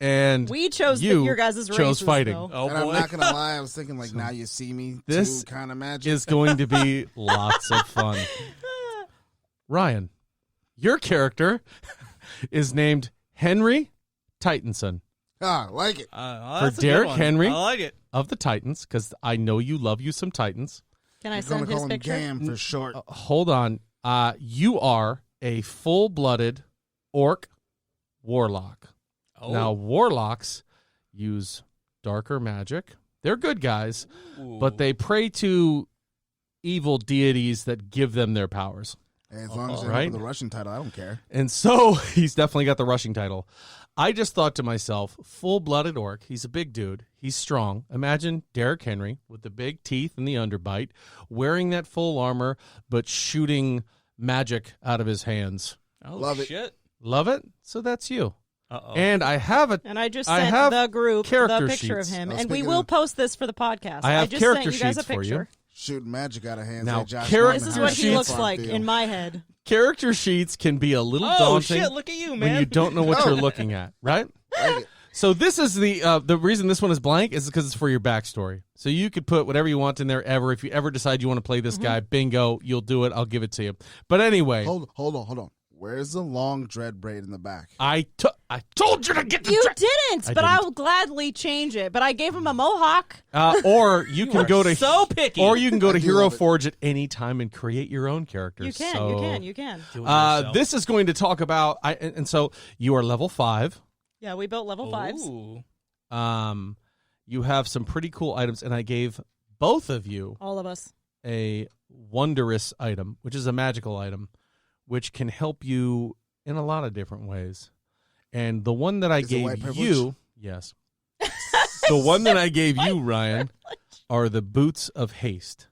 And We chose you your guys' chose races, fighting. though. Oh, and I'm boy. not gonna lie, I was thinking like now you see me This kind of magic. is going to be lots of fun. Ryan, your character is named Henry Titanson I like it. That's For a good Derek one. Henry? I like it. of the Titans, because I know you love you some Titans. Can I I'm gonna send his call him picture? Gam for short. Hold on. You are a full-blooded orc warlock. Oh. Now, warlocks use darker magic. They're good guys, but they pray to evil deities that give them their powers. Hey, as long as they Right. have the Russian title, I don't care. And so he's definitely got the rushing title. I just thought to myself, full-blooded orc. He's a big dude. He's strong. Imagine Derek Henry with the big teeth and the underbite, wearing that full armor, but shooting magic out of his hands. Oh, Love it. shit. Love it? So that's you. Uh-oh. And I have a And I just I sent have the group the character picture sheets. of him. Oh, And we speaking will of- post this for the podcast. I have just character sent you guys a sheets for you. picture. Shooting magic out of hands. Now, like Josh character This is Norman what has he on looks farm like field. in my head. character sheets can be a little Oh, daunting shit. Look at you, man. when you don't know what Oh. you're looking at, right? Like it. So this is the reason this one is blank is because it's for your backstory. So you could put whatever you want in there ever. If you ever decide you want to play this guy, bingo, you'll do it. I'll give it to you. But anyway, Hold on. Where's the long dread braid in the back? I told you to get the You tra- didn't, I but I didn't. will gladly change it. But I gave him a mohawk. or you can are go to so picky. or you can go I to do Hero love it. Forge at any time and create your own characters. You can, So, you can. Do it yourself. this is going to talk about and so you are level 5. Yeah, we built level 5s. Ooh. You have some pretty cool items, and I gave both of you All of us. a wondrous item, which is a magical item, which can help you in a lot of different ways. And the one that I Is it white gave privilege? you, yes, the one that I gave you, Ryan, are the boots of haste,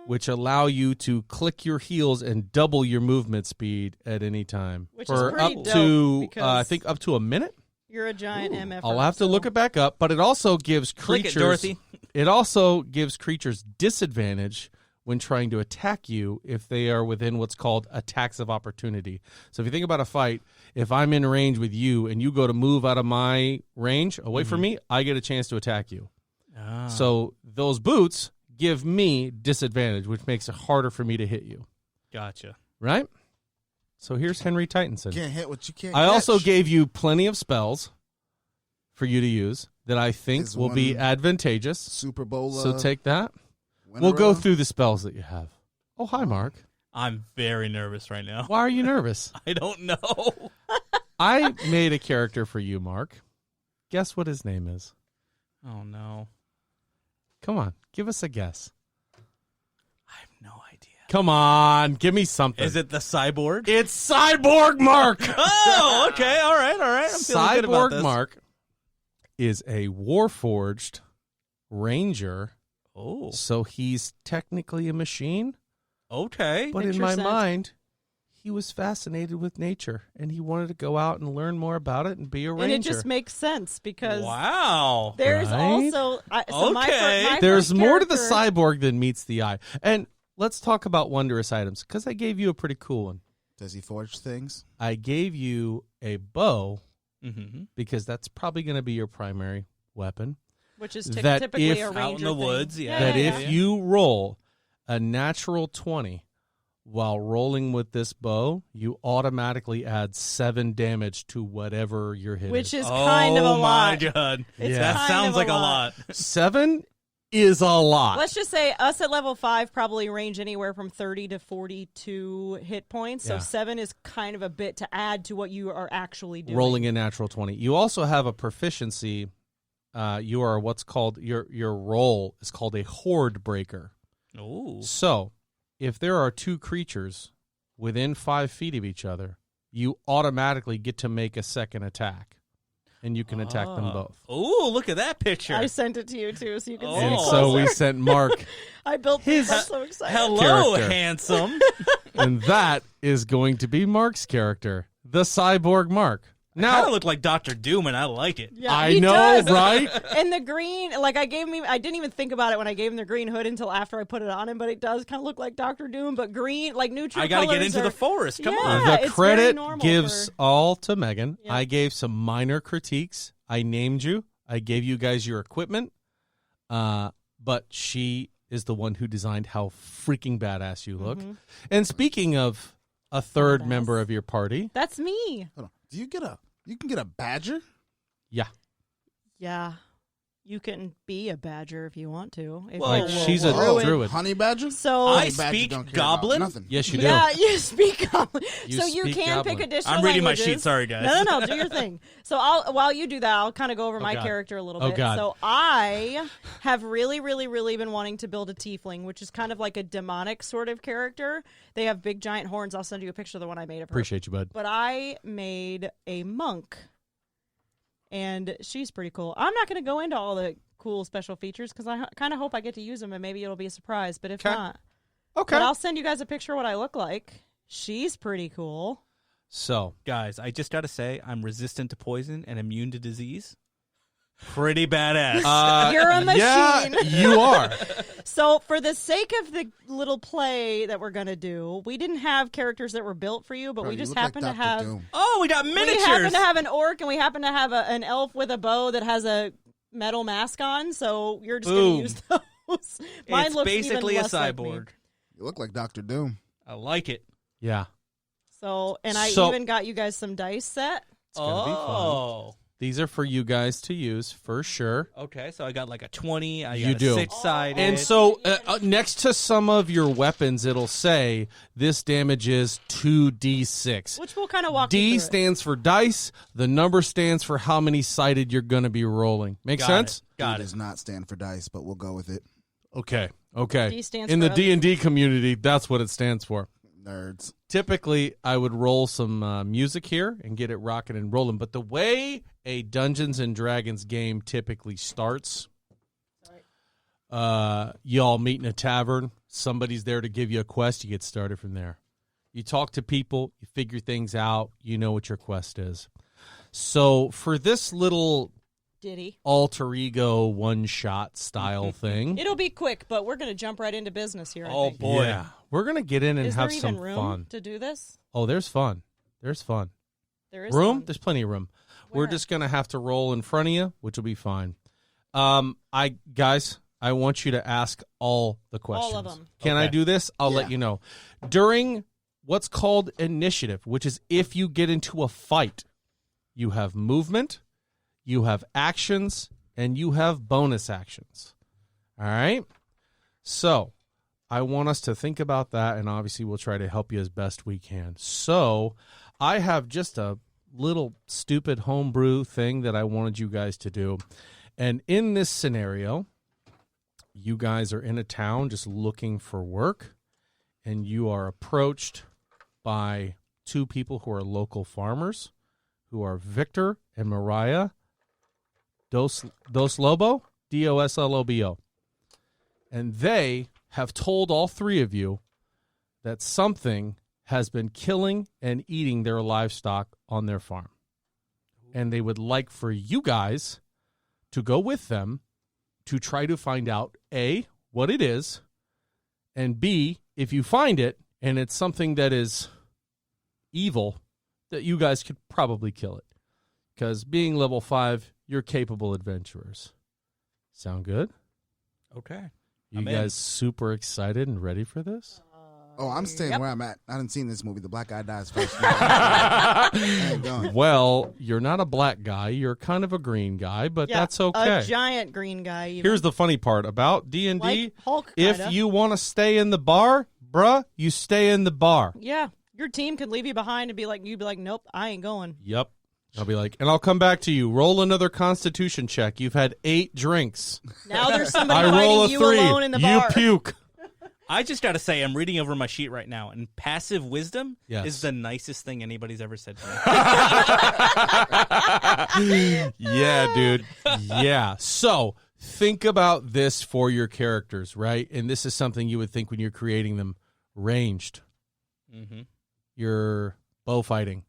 which allow you to click your heels and double your movement speed at any time Which is for pretty up dope to because- I think up to a minute. You're a giant MF. I'll have to look it back up, but it also gives Click creatures. it, Dorothy. It also gives creatures disadvantage when trying to attack you if they are within what's called attacks of opportunity. So if you think about a fight, if I'm in range with you and you go to move out of my range away from me, I get a chance to attack you. Ah. So those boots give me disadvantage, which makes it harder for me to hit you. Gotcha. Right? So here's Henry Titanson. Can't hit what you can't. I also catch. gave you plenty of spells for you to use that I think Is will be one advantageous. Super Bowl. So take that. winner We'll go of? through the spells that you have. Oh, hi, Mark. I'm very nervous right now. Why are you nervous? I don't know. I made a character for you, Mark. Guess what his name is? Oh, no. Come on, give us a guess. I have no idea. Come on, give me something. Is it the cyborg? It's Cyborg Mark. Oh, okay. All right. I'm feeling good about this. Cyborg Mark is a Warforged Ranger. Oh. So he's technically a machine. Okay. But in my mind, he was fascinated with nature, and he wanted to go out and learn more about it and be a ranger. And it just makes sense because there's also my there's first more to the character- cyborg than meets the eye. And let's talk about wondrous items, because I gave you a pretty cool one. Does he forge things? I gave you a bow, Mm-hmm. because that's probably going to be your primary weapon. which is that typically if- a ranger Out in the thing. woods, yeah. That yeah. if you roll a natural 20 while rolling with this bow, you automatically add 7 damage to whatever you're hitting. Which is kind of a lot. Oh my god. It's That kind sounds of a like a lot. lot. 7 is a lot. Let's just say us at level 5 probably range anywhere from 30 to 42 hit points. So Yeah. 7 is kind of a bit to add to what you are actually doing. Rolling a natural 20. You also have a proficiency. You are what's called your role is called a horde breaker. Oh. So, if there are 2 creatures within 5 feet of each other, you automatically get to make a second attack, and you can attack them both. Oh, look at that picture. I sent it to you too, so you can see And it so we closer. sent Mark, I built his- this. I'm so excited. Hello, character. handsome. and that is going to be Mark's character, the Cyborg Mark. Kind of Now, look like Dr. Doom, and I like it. Yeah, I he know, does. right? And the green, like I didn't even think about it when I gave him the green hood until after I put it on him, but it does kind of look like Dr. Doom, but green, like neutral I got to get colors into the are- forest. Come Yeah. on. The it's credit very normal gives for- all to Megan. Yeah. I gave some minor critiques. I named you. I gave you guys your equipment. But she is the one who designed how freaking badass you look. Mm-hmm. And speaking of a third Badass. member of your party, That's me. Hold on. You can get a badger? yeah, Yeah. You can be a badger if you want to. If Whoa, like you're whoa, she's a whoa. druid. Honey badger? So I Honey badger speak don't care goblin? about nothing. Yes, you do. yeah, you speak goblin. You So you speak can goblin. pick additional I'm reading my languages. sheet. Sorry, guys. No, do your thing. So while you do that, I'll kind of go over my God. character a little Oh, bit. God. So I have really, really, really been wanting to build a tiefling, which is kind of like a demonic sort of character. They have big giant horns. I'll send you a picture of the one I made of her. Appreciate you, bud. But I made a monk, and she's pretty cool. I'm not going to go into all the cool special features because I kind of hope I get to use them, and maybe it'll be a surprise. But if not, Okay. but I'll send you guys a picture of what I look like. She's pretty cool. So, Guys, I just got to say, I'm resistant to poison and immune to disease. Pretty badass. You're a yeah, machine. you are. So for the sake of the little play that we're going to do, we didn't have characters that were built for you, but Bro, we you just look like happen to Dr. have... Doom. Oh, we got miniatures. We happen to have an orc, and we happen to have an elf with a bow that has a metal mask on, so you're just going Boom. to use those. Mine it's looks basically even a less like me. cyborg. You look like Dr. Doom. I like it. Yeah. So, and I So- even got you guys some dice set. gonna be fun. Oh. These are for you guys to use for sure. Okay, so I got like a 20. I You got do. a 6-sided. And so next to some of your weapons, it'll say this damage is 2d6. Which we'll kind of walk you D through it. stands for dice. The number stands for how many sided you're going to be rolling. Make Got sense? it. Got It it. does not stand for dice, but we'll go with it. Okay. Okay. D stands In for the D&D community, that's what it stands for. Nerds. Typically, I would roll some music here and get it rocking and rolling. But the way a Dungeons and Dragons game typically starts, y'all meet in a tavern. Somebody's there to give you a quest. You get started from there. You talk to people. You figure things out. You know what your quest is. So for this little Diddy. alter ego one-shot style thing, It'll be quick, but we're going to jump right into business here. I Oh, think. boy. yeah, we're going to get in and Is have there some even room fun. to do this? Oh, there's fun. There's fun. There is Room? fun. There's plenty of room. We're Where? just gonna have to roll in front of you, which will be fine. I want you to ask all the questions. All of them. Can I Okay. do this? I'll let Yeah. you know. During what's called initiative, which is if you get into a fight, you have movement, you have actions, and you have bonus actions. All right? So, I want us to think about that, and obviously we'll try to help you as best we can. So, I have just a little stupid homebrew thing that I wanted you guys to do. And in this scenario, you guys are in a town just looking for work, and you are approached by two people who are local farmers, who are Victor and Mariah Dos Lobo, Doslobo. And they have told all three of you that something has been killing and eating their livestock on their farm. And they would like for you guys to go with them to try to find out, A, what it is, and B, if you find it and it's something that is evil, that you guys could probably kill it. Because being level 5, you're capable adventurers. Sound good? Okay. You guys super excited and ready for this? Oh, I'm staying where I'm at. I haven't seen this movie. The black guy dies first. I ain't going. Well, you're not a black guy. You're kind of a green guy, but that's okay. A giant green guy. Even. Here's the funny part about D&D. Like Hulk, if you want to stay in the bar, bruh, you stay in the bar. Yeah. Your team could leave you behind and you'd be like, nope, I ain't going. Yep. I'll be like, and I'll come back to you. Roll another Constitution check. You've had 8 drinks. Now there's somebody I roll a fighting 3. you alone in the bar. You puke. I just got to say, I'm reading over my sheet right now, and passive wisdom Yes. is the nicest thing anybody's ever said to me. Yeah, dude. Yeah. So think about this for your characters, right? And this is something you would think when you're creating them. Ranged. Mm-hmm. Your bow fighting.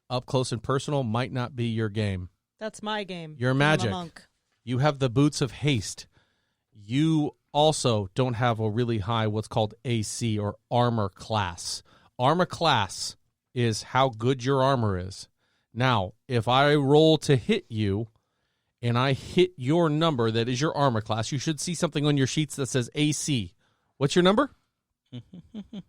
Up close and personal might not be your game. That's my game. You're I'm magic. a monk. You have the boots of haste. You also don't have a really high what's called AC or armor class. Armor class is how good your armor is. Now, if I roll to hit you and I hit your number that is your armor class, you should see something on your sheets that says AC. What's your number?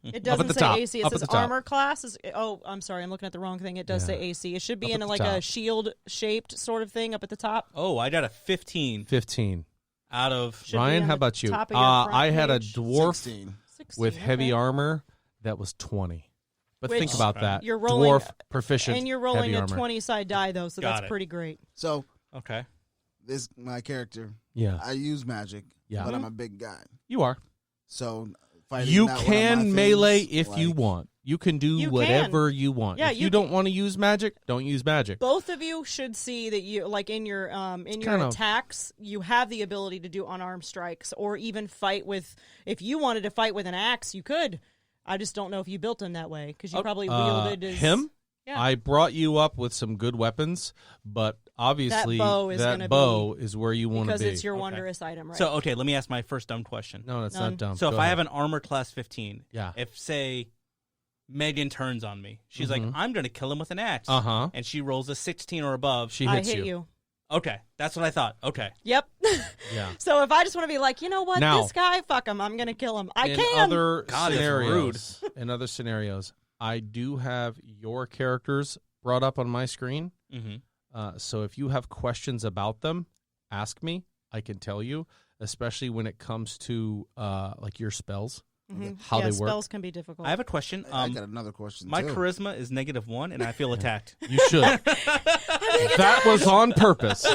It doesn't the say top. AC. It Up at says the top. armor class. I'm sorry. I'm looking at the wrong thing. It does say AC. It should be Up in at like the a top. shield-shaped sort of thing up at the top. Oh, I got a 15 15. out of... Should be Ryan, on how the about you? top of your front I had a page. dwarf 16. 16, with heavy okay. armor that was 20. But Which- think about that. You're rolling- Dwarf proficient. And you're rolling heavy a armor. 20-side die, though, so Got that's it. pretty great. So Okay. this my character. Yeah, I use magic, Yeah. but I'm a big guy. you are. So fighting You not one of my can melee things, if you like- want. You can do You whatever you want. Yeah, if you you don't want to use magic, don't use magic. Both of you should see that you, like in your kind of- attacks, you have the ability to do unarmed strikes, or even fight with. If you wanted to fight with an axe, you could. I just don't know if you built him that way because you probably wielded his him. Yeah. I brought you up with some good weapons, but obviously bow is that gonna bow is where you want to because be. it's your wondrous item, right? So, okay, let me ask my first dumb question. No, that's None. not dumb. So Go if I ahead. have an armor class 15, Yeah. if, say, Megan turns on me, she's like, I'm going to kill him with an axe. Uh-huh. And she rolls a 16 or above. She I hits hit you. Okay, that's what I thought. Okay. Yep. Yeah. So if I just want to be like, you know what, Now- this guy, fuck him, I'm gonna kill him. I in can. other God, that's scenarios, in other scenarios, I do have your characters brought up on my screen. Mm-hmm. So if you have questions about them, ask me. I can tell you, especially when it comes to like your spells, how yeah, they work. spells can be difficult. I have a question. I got another question. My too. charisma is -1, and I feel attacked. You should. That was on purpose.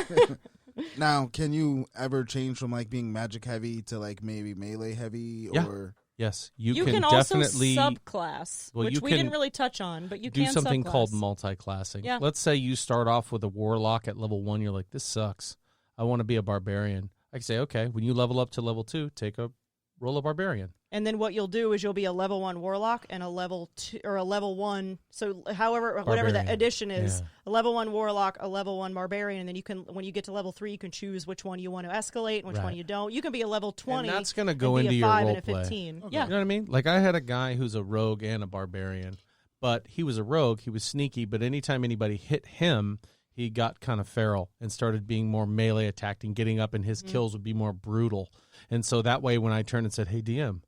Now, can you ever change from like being magic heavy to like maybe melee heavy? Yeah. Or Yes, you you can also definitely subclass, Well, which you we can didn't really touch on, but you do can something subclass. called multi-classing. Yeah. Let's say you start off with a warlock at level 1. You're like, this sucks. I want to be a barbarian. I can say, okay, when you level up to level 2, take a roll a barbarian. And then what you'll do is you'll be a level 1 warlock and a level 2 or a level 1. So whatever Barbarian. the addition is, Yeah. a level 1 warlock, a level 1 barbarian, and then you can, when you get to level 3, you can choose which one you want to escalate and which one Right. you don't. You can be a level 20. And that's going to go and be into a your 5 role and a play. 15. Okay. Yeah. You know what I mean? Like I had a guy who's a rogue and a barbarian, but he was a rogue. He was sneaky, but anytime anybody hit him, he got kind of feral and started being more melee attacked and getting up, and his kills would be more brutal. And so that way, when I turned and said, hey, DM,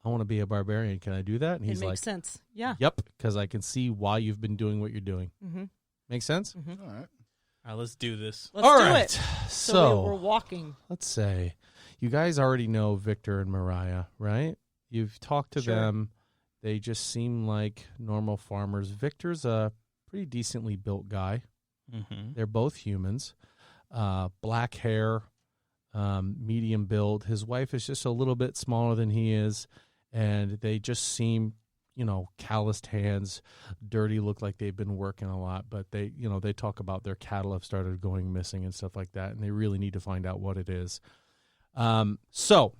I want to be a barbarian. Can I do that? And It he's makes like, sense. Yeah. yep, because I can see why you've been doing what you're doing. Mm-hmm. Make sense? all right. All right, let's do this. Let's All do right. it. So, So we're walking. let's say you guys already know Victor and Mariah, right? You've talked to Sure. them. They just seem like normal farmers. Victor's a pretty decently built guy. Mm-hmm. They're both humans. Black hair, medium build. His wife is just a little bit smaller than he is. and they just seem, calloused hands, dirty, look like they've been working a lot, but they talk about their cattle have started going missing and stuff like that, and they really need to find out what it is. So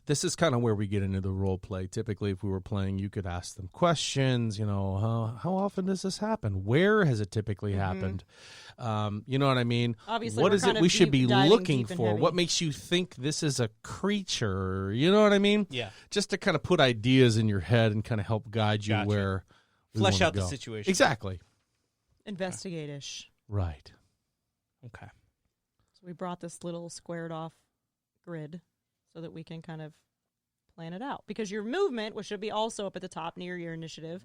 this is kind of where we get into the role play. Typically, if we were playing, you could ask them questions, how often does this happen? Where has it typically happened? You know what I mean? Obviously, what is it we should be looking for? heavy. What makes you think this is a creature? You know what I mean? Yeah. Just to kind of put ideas in your head and kind of help guide you where we Flesh wanna out the go. situation. Exactly. Investigate-ish. Right. Okay. So we brought this little squared off grid so that we can kind of plan it out. Because your movement, which should be also up at the top near your initiative,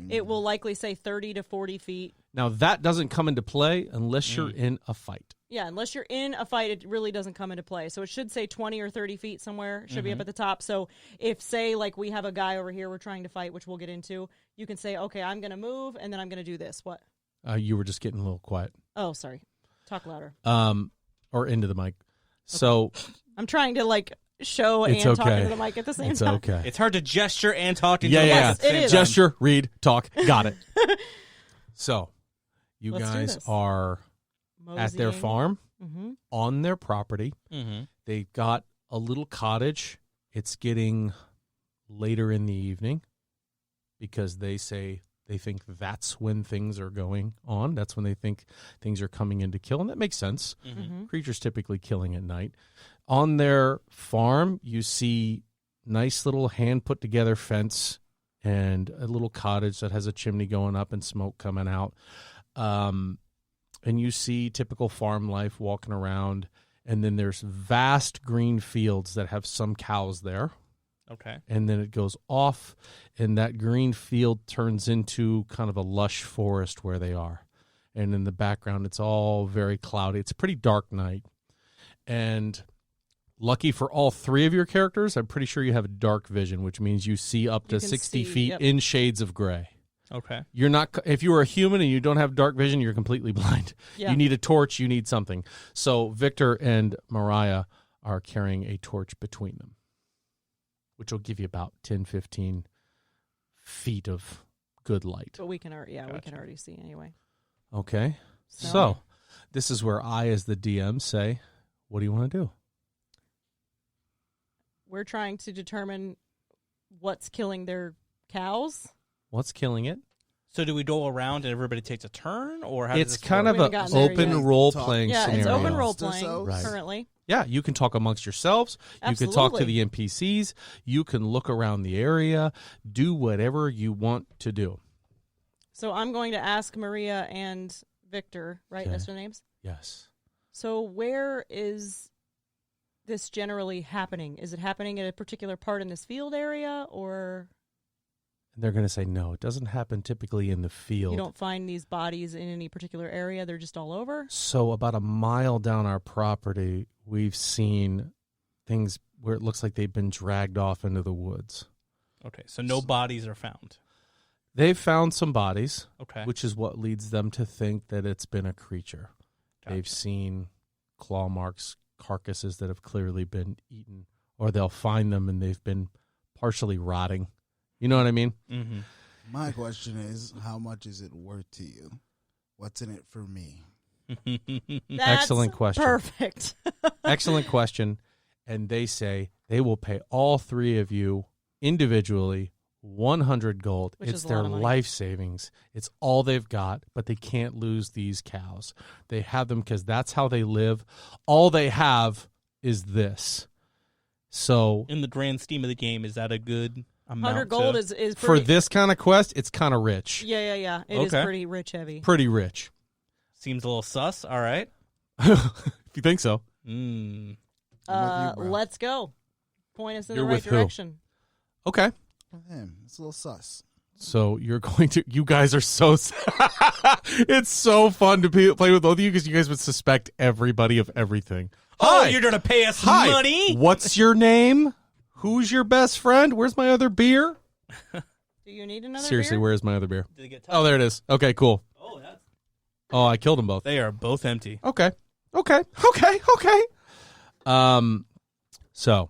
it will likely say 30 to 40 feet. Now, that doesn't come into play unless you're in a fight. Yeah, unless you're in a fight, it really doesn't come into play. So it should say 20 or 30 feet somewhere. It should be up at the top. So if, say, like we have a guy over here we're trying to fight, which we'll get into, you can say, okay, I'm going to move, and then I'm going to do this. What? You were just getting a little quiet. Oh, sorry. Talk louder. Or into the mic. So I'm trying to, show and It's okay. talk into the mic at the same it's time. okay. It's hard to gesture and talk into Yeah, the yeah. mic Yes, at the it same is. time. Gesture, read, talk. Got it. So, you Let's do guys this. are at their Moseying. farm, Mm-hmm. on their property. Mm-hmm. They've got a little cottage. It's getting later in the evening because they think that's when things are going on. That's when they think things are coming in to kill, and that makes sense. Mm-hmm. Creatures typically killing at night. On their farm, you see nice little hand-put-together fence and a little cottage that has a chimney going up and smoke coming out. And you see typical farm life walking around, and then there's vast green fields that have some cows there. Okay. And then it goes off, and that green field turns into kind of a lush forest where they are. And in the background, it's all very cloudy. It's a pretty dark night. And lucky for all three of your characters, I'm pretty sure you have a dark vision, which means you see up to You can 60 see, feet yep. in shades of gray. Okay. You're not. If you are a human and you don't have dark vision, you're completely blind. Yeah. You need a torch. You need something. So Victor and Mariah are carrying a torch between them, which will give you about 10, 15 feet of good light. But we can already, we Gotcha. can already see anyway. Okay. So this is where I, as the DM, say, what do you want to do? We're trying to determine what's killing their cows. What's killing it? So do we go around and everybody takes a turn, or how It's does this kind work? of We an haven't gotten there open yet. role-playing Yeah, scenario. it's open Scenario. role playing Right. currently. Yeah, you can talk amongst yourselves. You can talk to Absolutely. the NPCs. You can look around the area. Do whatever you want to do. So I'm going to ask Maria and Victor, right? Okay. That's their names. Yes. So where is this generally happening? Is it happening at a particular part in this field area, or And they're going to say, no, it doesn't happen typically in the field. you don't find these bodies in any particular area? They're just all over? So about a mile down our property, we've seen things where it looks like they've been dragged off into the woods. Okay, so no bodies are found. They've found some bodies, Okay. which is what leads them to think that it's been a creature. Gotcha. They've seen claw marks, carcasses that have clearly been eaten, or they'll find them and they've been partially rotting. You know what I mean? Mm-hmm. My question is, how much is it worth to you? What's in it for me? That's Excellent question. Perfect. Excellent question. And they say they will pay all three of you individually 100 gold. Which it's is a their lot of money. life savings. It's all they've got, but they can't lose these cows. They have them because that's how they live. All they have is this. So In the grand scheme of the game, is that a good amount? 100 gold to- is pretty, for this kind of quest, it's kind of rich. Yeah. It is Okay. pretty rich heavy. Pretty rich. Seems a little sus. All right. If you think so. Mm. I'm with you, bro. Let's go. Point us in You're the right with who? direction. Okay. Damn, it's a little sus. So you're going to, you guys are so, it's so fun to play with both of you because you guys would suspect everybody of everything. Oh, Hi. you're going to pay us Hi. money? What's your name? Who's your best friend? Where's my other beer? Do you need another Seriously, beer? where's my other beer? Did it get Oh, there it is. Okay, cool. Oh, that's... Oh, I killed them both. They are both empty. Okay. So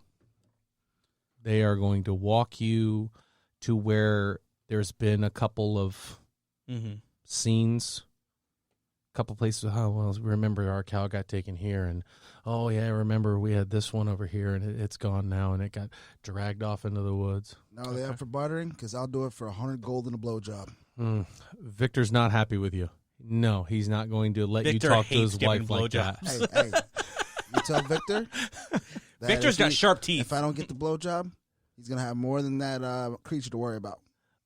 They are going to walk you to where there's been a couple of scenes, a couple places. Oh, well, remember our cow got taken here, and oh yeah, remember we had this one over here, and it's gone now, and it got dragged off into the woods. Now they up for bartering? Because I'll do it for 100 gold and a blowjob. Victor's not happy with you. No, he's not going to let you talk to his wife like that. Hey, you tell Victor. Victor's got sharp teeth. If I don't get the blowjob, he's going to have more than that creature to worry about.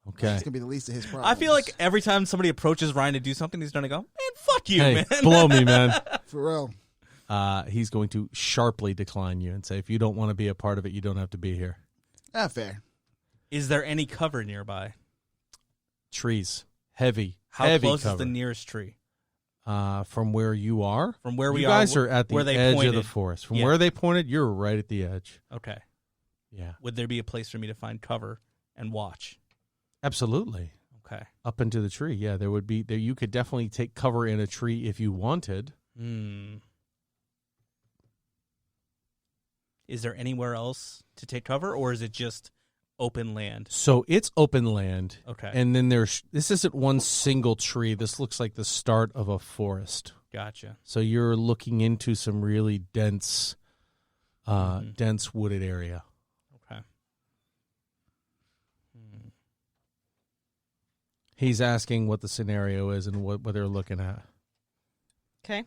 Okay. It's going to be the least of his problems. I feel like every time somebody approaches Ryan to do something, he's going to go, man, fuck you, Hey, man. blow me, man. For real. He's going to sharply decline you and say, if you don't want to be a part of it, you don't have to be here. Fair. Is there any cover nearby? Trees. Heavy. How heavy close cover. is the nearest tree? From where you are? From where we you are. guys are at the where they edge pointed. of the forest. From Yeah. where they pointed, you're right at the edge. Okay. Yeah. Would there be a place for me to find cover and watch? Absolutely. Okay. Up into the tree. Yeah, there would be there. You could definitely take cover in a tree if you wanted. Is there anywhere else to take cover, or is it just open land? So it's open land. Okay. And then this isn't one single tree. This looks like the start of a forest. Gotcha. So you're looking into some really dense wooded area. Okay. He's asking what the scenario is and what they're looking at. Okay.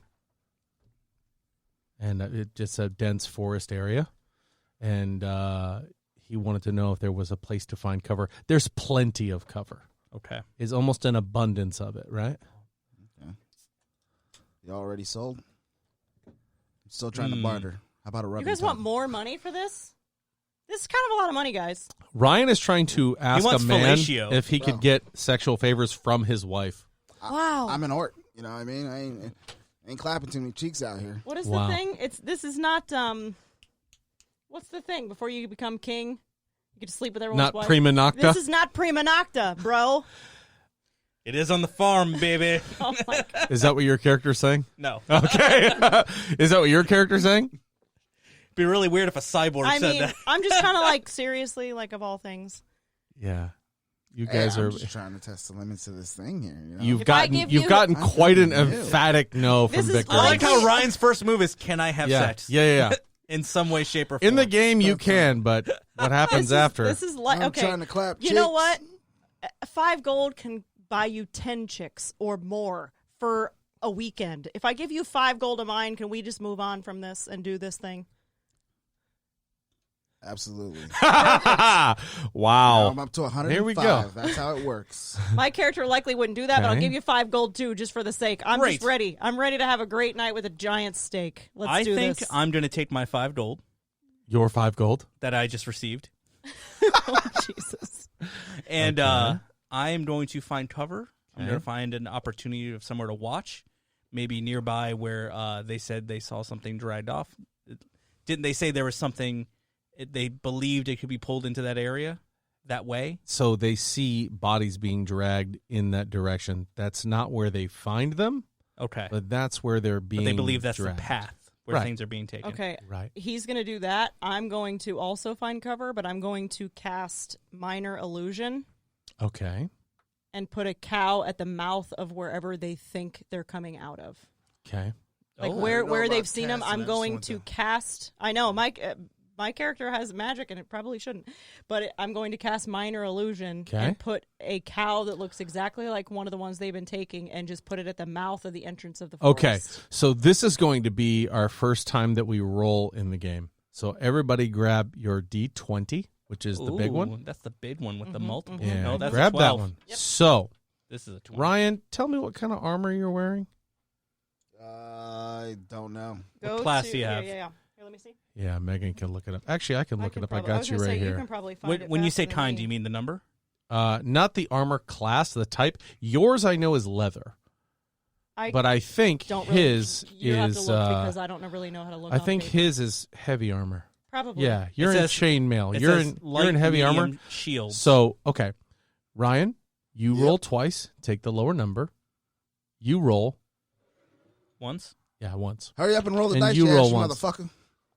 And it just a dense forest area. And he wanted to know if there was a place to find cover. There's plenty of cover. Okay. It's almost an abundance of it, right? Okay. You already sold? I'm still trying to barter. How about a rub? You guys want more money for this? This is kind of a lot of money, guys. Ryan is trying to ask a wants man fellatio. if he could get sexual favors from his wife. Wow. I'm an orc. You know what I mean? I ain't clapping too many cheeks out here. What is Wow. the thing? This is not what's the thing? Before you become king, you get to sleep with everyone's Not wife. prima nocta? This is not prima nocta, bro. It is on the farm, baby. Oh my god. Is that what your character's saying? No. Okay. Is that what your character's saying? It'd be really weird if a cyborg I said mean, that. I'm just kind of like, seriously, like, of all things. Yeah. You guys I'm are... just trying to test the limits of this thing here. You know? You've If I give you've you- gotten I'm quite an telling you. emphatic no from This is Victor. I like likely- how Ryan's first move is, can I have yeah. sex? Yeah. In some way, shape, or form. In the game, you can, but what happens after? This is like, I'm okay. trying to clap You know cheeks. what? 5 gold can buy you 10 chicks or more for a weekend. If I give you 5 gold of mine, can we just move on from this and do this thing? Absolutely. Wow. I'm up to 105. Here we go. That's how it works. My character likely wouldn't do that, but I'll Okay. give you 5 gold too, just for the sake. I'm Great. just ready. I'm ready to have a great night with a giant steak. Let's I do think this. I'm going to take my 5 gold Your 5 gold. that I just received, Oh, Jesus. and Okay. I am going to find cover. I'm Okay. going to find an opportunity of somewhere to watch, maybe nearby where they said they saw something dragged off. Didn't they say there was something they believed it could be pulled into that area that way? So they see bodies being dragged in that direction. That's not where they find them, Okay. but that's where they're being But they believe that's dragged. the path where Right. things are being taken. Okay. Right. He's going to do that. I'm going to also find cover, but I'm going to cast Minor Illusion Okay. and put a cow at the mouth of wherever they think they're coming out of. Okay. Like Oh. where I don't know they've about seen him, casting, I'm I just going want to to- cast. I know my character has magic, and it probably shouldn't, but I'm going to cast Minor Illusion Okay. and put a cow that looks exactly like one of the ones they've been taking, and just put it at the mouth of the entrance of the forest. Okay. So this is going to be our first time that we roll in the game. So everybody grab your D20, which is the big Ooh, one. That's the big one with the multiple. Yeah. No, that's grab a that 12. one. Yep. So, This is a 20. Ryan, tell me what kind of armor you're wearing. I don't know. Go What class to, do you here, have? Yeah. Here, let me see. Yeah, Megan can look it up. Actually, I can look it up. I was got you gonna right say, here. You can probably find it When you faster say than kind, me. do you mean the number? Not the armor class, the type. Yours, I know, is leather, but I think don't really, his you have to is. look because I don't really know how to look. I on think paper. his is heavy armor. Probably. Yeah, you're It in says- chainmail. It You're says you're in light, heavy armor. medium, shield. So okay, Ryan, you Yep. roll twice. Take the lower number. You roll. Once? Yeah, once. Hurry up and roll the And dice, you you roll ass, once. motherfucker.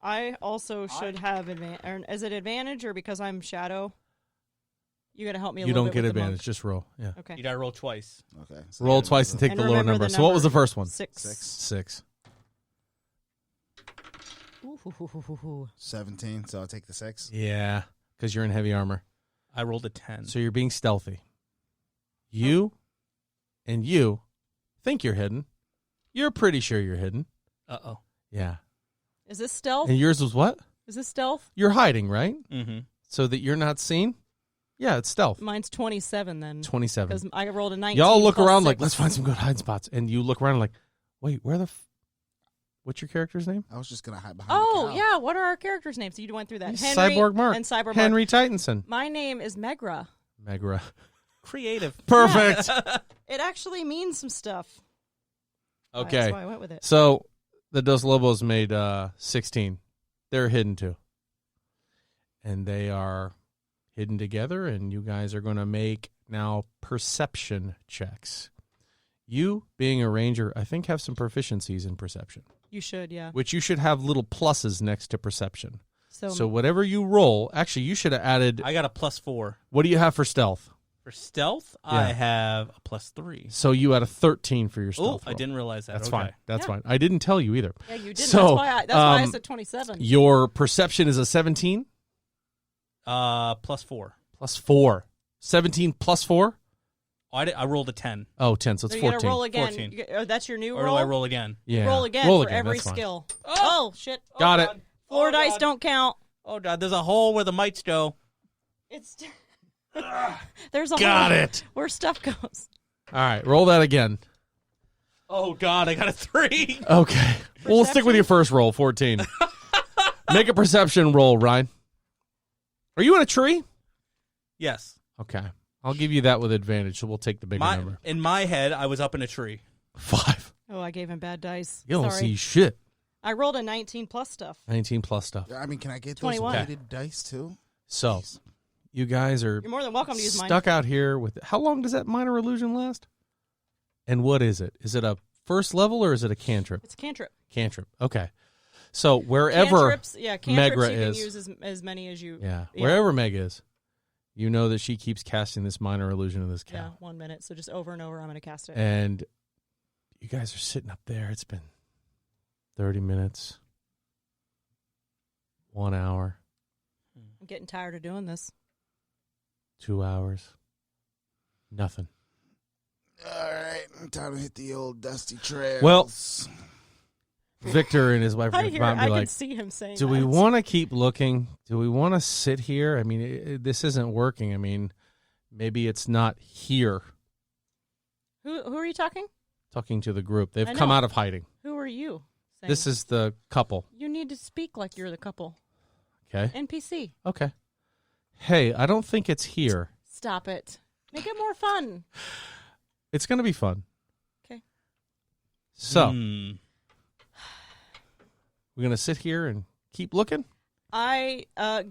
I also should have advantage. Is it advantage or because I'm shadow? You got to help me a You little don't bit get with the advantage. monk. Just roll. Yeah. Okay. You gotta roll twice. Okay. Roll twice and take And the lower remember number. the So what was the number. first one? 6. 6. Ooh. 17, so I'll take the 6. Yeah, because you're in heavy armor. I rolled a 10. So you're being stealthy. You and you think you're hidden. You're pretty sure you're hidden. Uh-oh. Yeah. Is this stealth? And yours was what? Is this stealth? You're hiding, right? Mm-hmm. So that you're not seen? Yeah, it's stealth. Mine's 27 then. 27. Because I rolled a 19. Y'all look plus around 6. like, let's find some good hiding spots. And you look around like, wait, where the what's your character's name? I was just going to hide behind Oh, the cow. yeah. What are our characters' names? So you went through that. He's Henry Cyborg Mark. and Cyber Mark. Henry Titanson. My name is Megra. Megra. Creative. Perfect. It actually means some stuff. Okay. That's why I went with it. So the Dos Lobos made 16. They're hidden too. And they are hidden together, and you guys are going to make now perception checks. You, being a ranger, I think have some proficiencies in perception, You should, yeah. which you should have little pluses next to perception. So So whatever you roll, actually you should have added, I got a +4. what do you have for stealth? For stealth, Yeah. I have a +3. So you had a 13 for your Oh, stealth I roll. didn't realize that. That's Okay. fine. That's Yeah. fine. I didn't tell you either. yeah, you didn't. So, that's why I um, said 27. Your perception is a 17 +4. plus 4. 17 plus 4? Oh, I rolled a 10. Oh, 10, so it's So you 14. gotta roll again. 14. That's your new Or roll? do I roll again? Yeah. Roll again for every that's fine. skill. Oh, shit. Got it. God. Floor Oh, dice God. don't count. Oh, God. There's a hole where the mites go. It's there's a Got hole it. where stuff goes. All right, roll that again. Oh, God. I got a 3. Okay. Well, we'll stick with your first roll, 14. Make a perception roll, Ryan. Are you in a tree? Yes. Okay. I'll give you that with advantage, so we'll take the bigger number. In my head, I was up in a tree. 5. Oh, I gave him bad dice. You don't Sorry. see shit. I rolled a 19 plus stuff. 19 plus stuff. I mean, can I get 21. those weighted dice too? So, you guys are You're more than welcome to use mine. stuck out here with... How long does that minor illusion last? And what is it? Is it a first level or is it a cantrip? It's a cantrip. Cantrip. Okay. So, wherever Cantrips, cantrips Megra you can is. use as many as you. Yeah, wherever Meg is, you know that she keeps casting this minor illusion of this cow. Yeah, 1 minute. So just over and over, I'm going to cast it. And you guys are sitting up there. It's been 30 minutes, 1 hour, I'm getting tired of doing this. 2 hours, nothing. All right, time to hit the old dusty trails. Well, Victor and his wife are I going to hear. come out and I be can like, see him saying. do we that. want to keep looking? Do we want to sit here? I mean, this isn't working. I mean, maybe it's not here. Who are you talking? Talking to the group. They've I come know. out of hiding. Who are you? Saying? This is the couple. You need to speak like you're the couple. Okay. NPC. Okay. Hey, I don't think it's here. Stop it. Make it more fun. It's going to be fun. Okay. So, Hmm. we're going to sit here and keep looking? I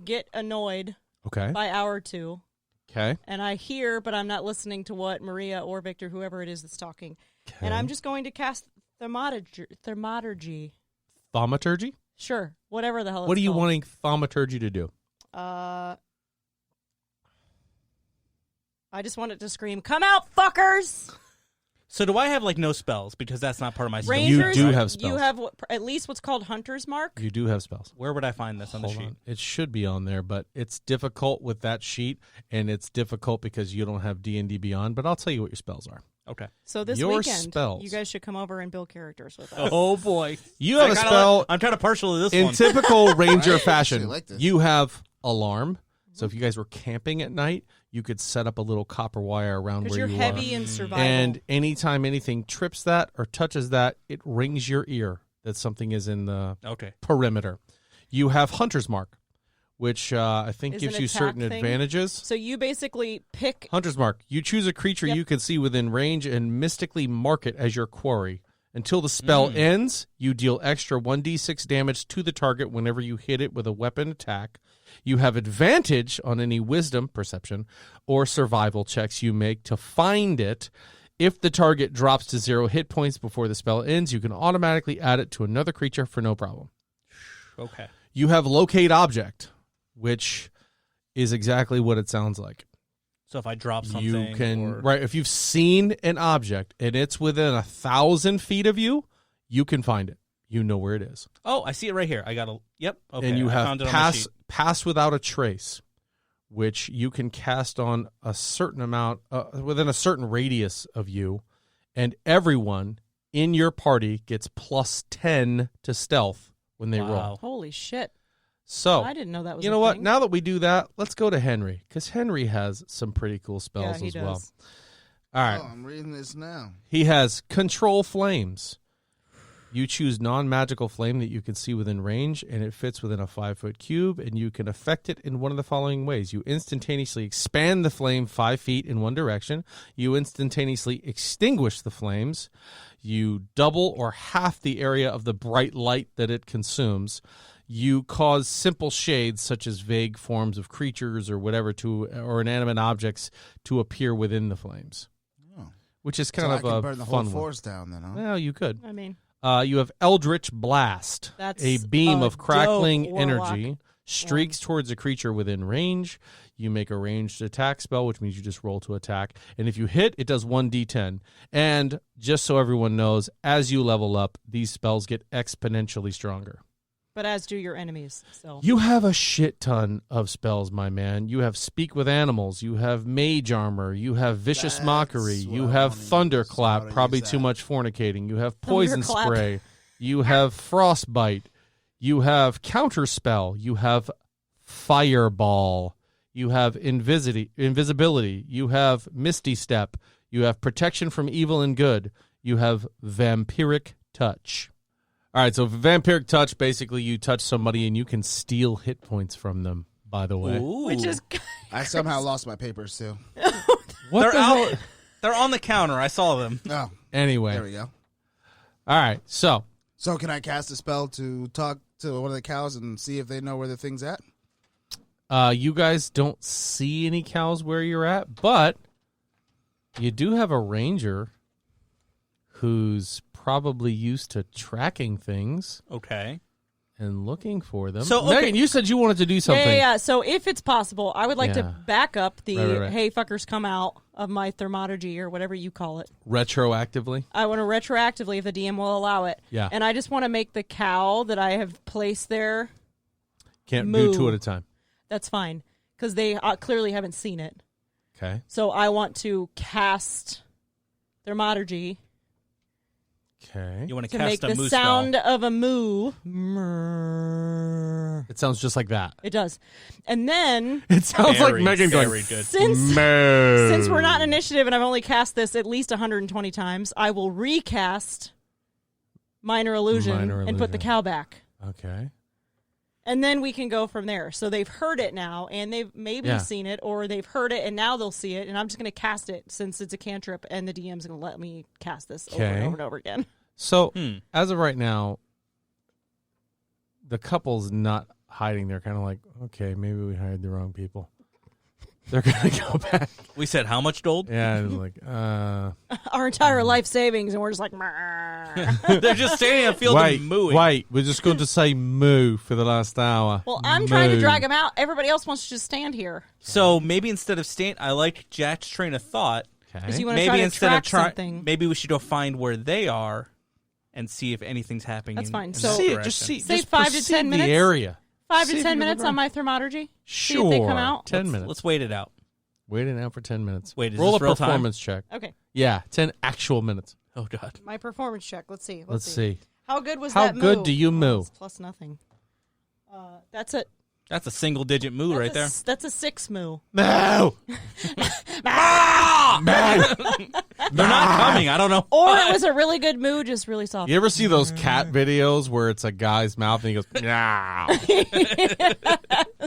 get annoyed Okay. by hour 2, Okay. and I hear, but I'm not listening to what Maria or Victor, whoever it is that's talking. Okay. And I'm just going to cast Thaumaturgy. Thaumaturgy? Sure. Whatever the hell What it's are you called. wanting thaumaturgy to do? I just want it to scream, "Come out, fuckers!" So do I have, like, no spells? Because that's not part of my skill. Rangers, do have spells. You have at least what's called Hunter's Mark. You do have spells. Where would I find this on the Hold sheet? on. It should be on there, but it's difficult with that sheet, and it's difficult because you don't have D&D Beyond, but I'll tell you what your spells are. Okay. So this Your weekend, spells. you guys should come over and build characters with us. Oh, boy. You have a spell I'm kind of partial to this in one. typical ranger I fashion. actually like this. You have alarm. So if you guys were camping at night, you could set up a little copper wire around Because where you're you heavy are. in survival. And anytime anything trips that or touches that, it rings your ear that something is in the Okay. perimeter. You have Hunter's Mark, which I think Is gives an you attack certain thing? advantages. So you basically pick. Hunter's Mark. You choose a creature Yep. you can see within range and mystically mark it as your quarry. Until the spell ends, you deal extra 1d6 damage to the target whenever you hit it with a weapon attack. You have advantage on any wisdom, perception, or survival checks you make to find it. If the target drops to 0 hit points before the spell ends, you can automatically add it to another creature for no problem. Okay. You have locate object, which is exactly what it sounds like. So if I drop something, you can right. If you've seen an object and it's within 1,000 feet of you, you can find it. You know where it is. Oh, I see it right here. I got a yep. Okay, and you I have found it on the sheet. pass without a trace, which you can cast on a certain amount within a certain radius of you, and everyone in your party gets +10 to stealth when they roll. Holy shit. So I didn't know that was you know what? Now that we do that, let's go to Henry, because Henry has some pretty cool spells as well. All right. Oh, I'm reading this now. He has Control Flames. You choose non-magical flame that you can see within range, and it fits within a 5-foot cube, and you can affect it in one of the following ways. You instantaneously expand the flame 5 feet in one direction. You instantaneously extinguish the flames. You double or half the area of the bright light that it consumes. You cause simple shades, such as vague forms of creatures or whatever, or inanimate objects to appear within the flames. Oh. Which is kind of I can a burn the fun whole forest down then, huh? Well, you could. I mean, you have Eldritch Blast. That's a beam a of crackling dope energy warlock. streaks towards a creature within range. You make a ranged attack spell, which means you just roll to attack. And if you hit, it does 1d10. And just so everyone knows, as you level up, these spells get exponentially stronger. but as do your enemies. So You have a shit ton of spells, my man. You have Speak with Animals. You have Mage Armor. You have Vicious Mockery. You have Thunderclap, probably too much fornicating. You have Poison Thunderclap. Spray. You have Frostbite. You have Counterspell. You have Fireball. You have Invisibility. You have Misty Step. You have Protection from Evil and Good. You have Vampiric Touch. All right, so Vampiric Touch, basically you touch somebody and you can steal hit points from them, by the way. Ooh. which is I somehow lost my papers, too. What the hell? They're on the counter. I saw them. Oh, Anyway. there we go. All right, so So can I cast a spell to talk to one of the cows and see if they know where the thing's at? you guys don't see any cows where you're at, but you do have a ranger who's probably used to tracking things Okay. and looking for them. So, okay. Megan, you said you wanted to do something. Yeah. So if it's possible, I would like to Yeah. back up the Right. hey fuckers come out of my thermometry or whatever you call it. Retroactively. I want to retroactively, if the DM will allow it. Yeah. And I just want to make the cow that I have placed there. Can't Moo. do two at a time. That's fine because they clearly haven't seen it. Okay. So I want to cast thermometry Okay. You want to cast make a the moo sound spell. of a moo. It sounds just like that. It does. And then It sounds Very, like Megan going, very good. since Moo. since we're not in initiative and I've only cast this at least 120 times, I will recast Minor Illusion and put the cow back. Okay. And then we can go from there. So they've heard it now, and they've maybe seen it, or they've heard it, and now they'll see it. And I'm just going to cast it since it's a cantrip, and the DM's going to let me cast this over and over and over again. So, as of right now, the couple's not hiding. They're kind of like, okay, maybe we hired the wrong people. They're going to go back. We said how much gold? Yeah, and like, Our entire life savings, and we're just like, "Mrrr." They're just standing in a field wait, and mooing. wait, we're just going to say moo for the last hour. Well, I'm trying to Moo. drag them out. Everybody else wants to just stand here. So maybe instead of I like Jack's train of thought. Because you Okay. want to Maybe try to instead track of something. maybe we should go find where they are and see if anything's happening. That's fine. in So- that See it, direction. just see. Say just 5 to perceive 10 minutes? The area. 5 See to if 10 you minutes can on my thermometry. Sure. See if they come out. 10 minutes. Let's wait it out. Wait it out for 10 minutes. Wait, is Roll this a real time? performance check. Okay. Yeah, 10 actual minutes. Oh God. My performance check. Let's see. Let's see. How good was How that good moo? do you moo? It's plus nothing. That's a That's a single digit moo right there. That's a 6 moo. No. They're not coming. I don't know. Or it was a really good moo, just really soft. You ever see those cat videos where it's a guy's mouth and he goes, meow?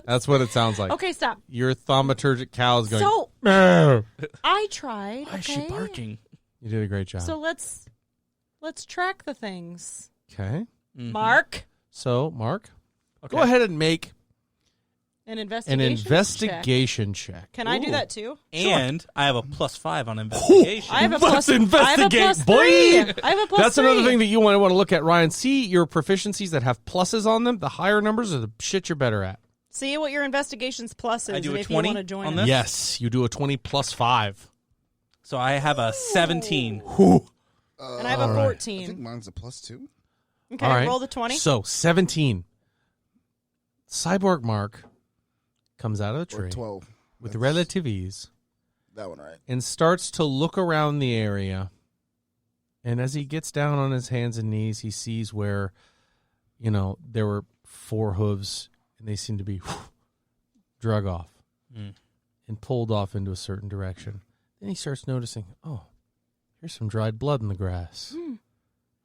That's what it sounds like. Okay, stop. Your thaumaturgic cow is going, So meow. I tried. Why is she barking? You did a great job. So let's track the things. Okay. Mhm. Mark. So, Mark, Okay. go ahead and make An An investigation check. Can I do that too? And I have a +5 on investigation. I have a Let's plus. investigate, I have a plus boy. 3. I have a plus. That's 3. another thing that you want to look at, Ryan. See your proficiencies that have pluses on them. The higher numbers are the shit you're better at. See what your investigation's plus is. I do and a if 20 you want to join on us. this? Yes, you do a 20 plus 5. So I have a 17. And I have a 14. I think mine's a +2. Okay, All right. roll the 20. So 17. Cyborg Mark comes out of the Or tree 12. with That's relative ease that one, right? and starts to look around the area. And as he gets down on his hands and knees, he sees where, there were 4 hooves, and they seem to be drug off and pulled off into a certain direction. Then he starts noticing, oh, here's some dried blood in the grass.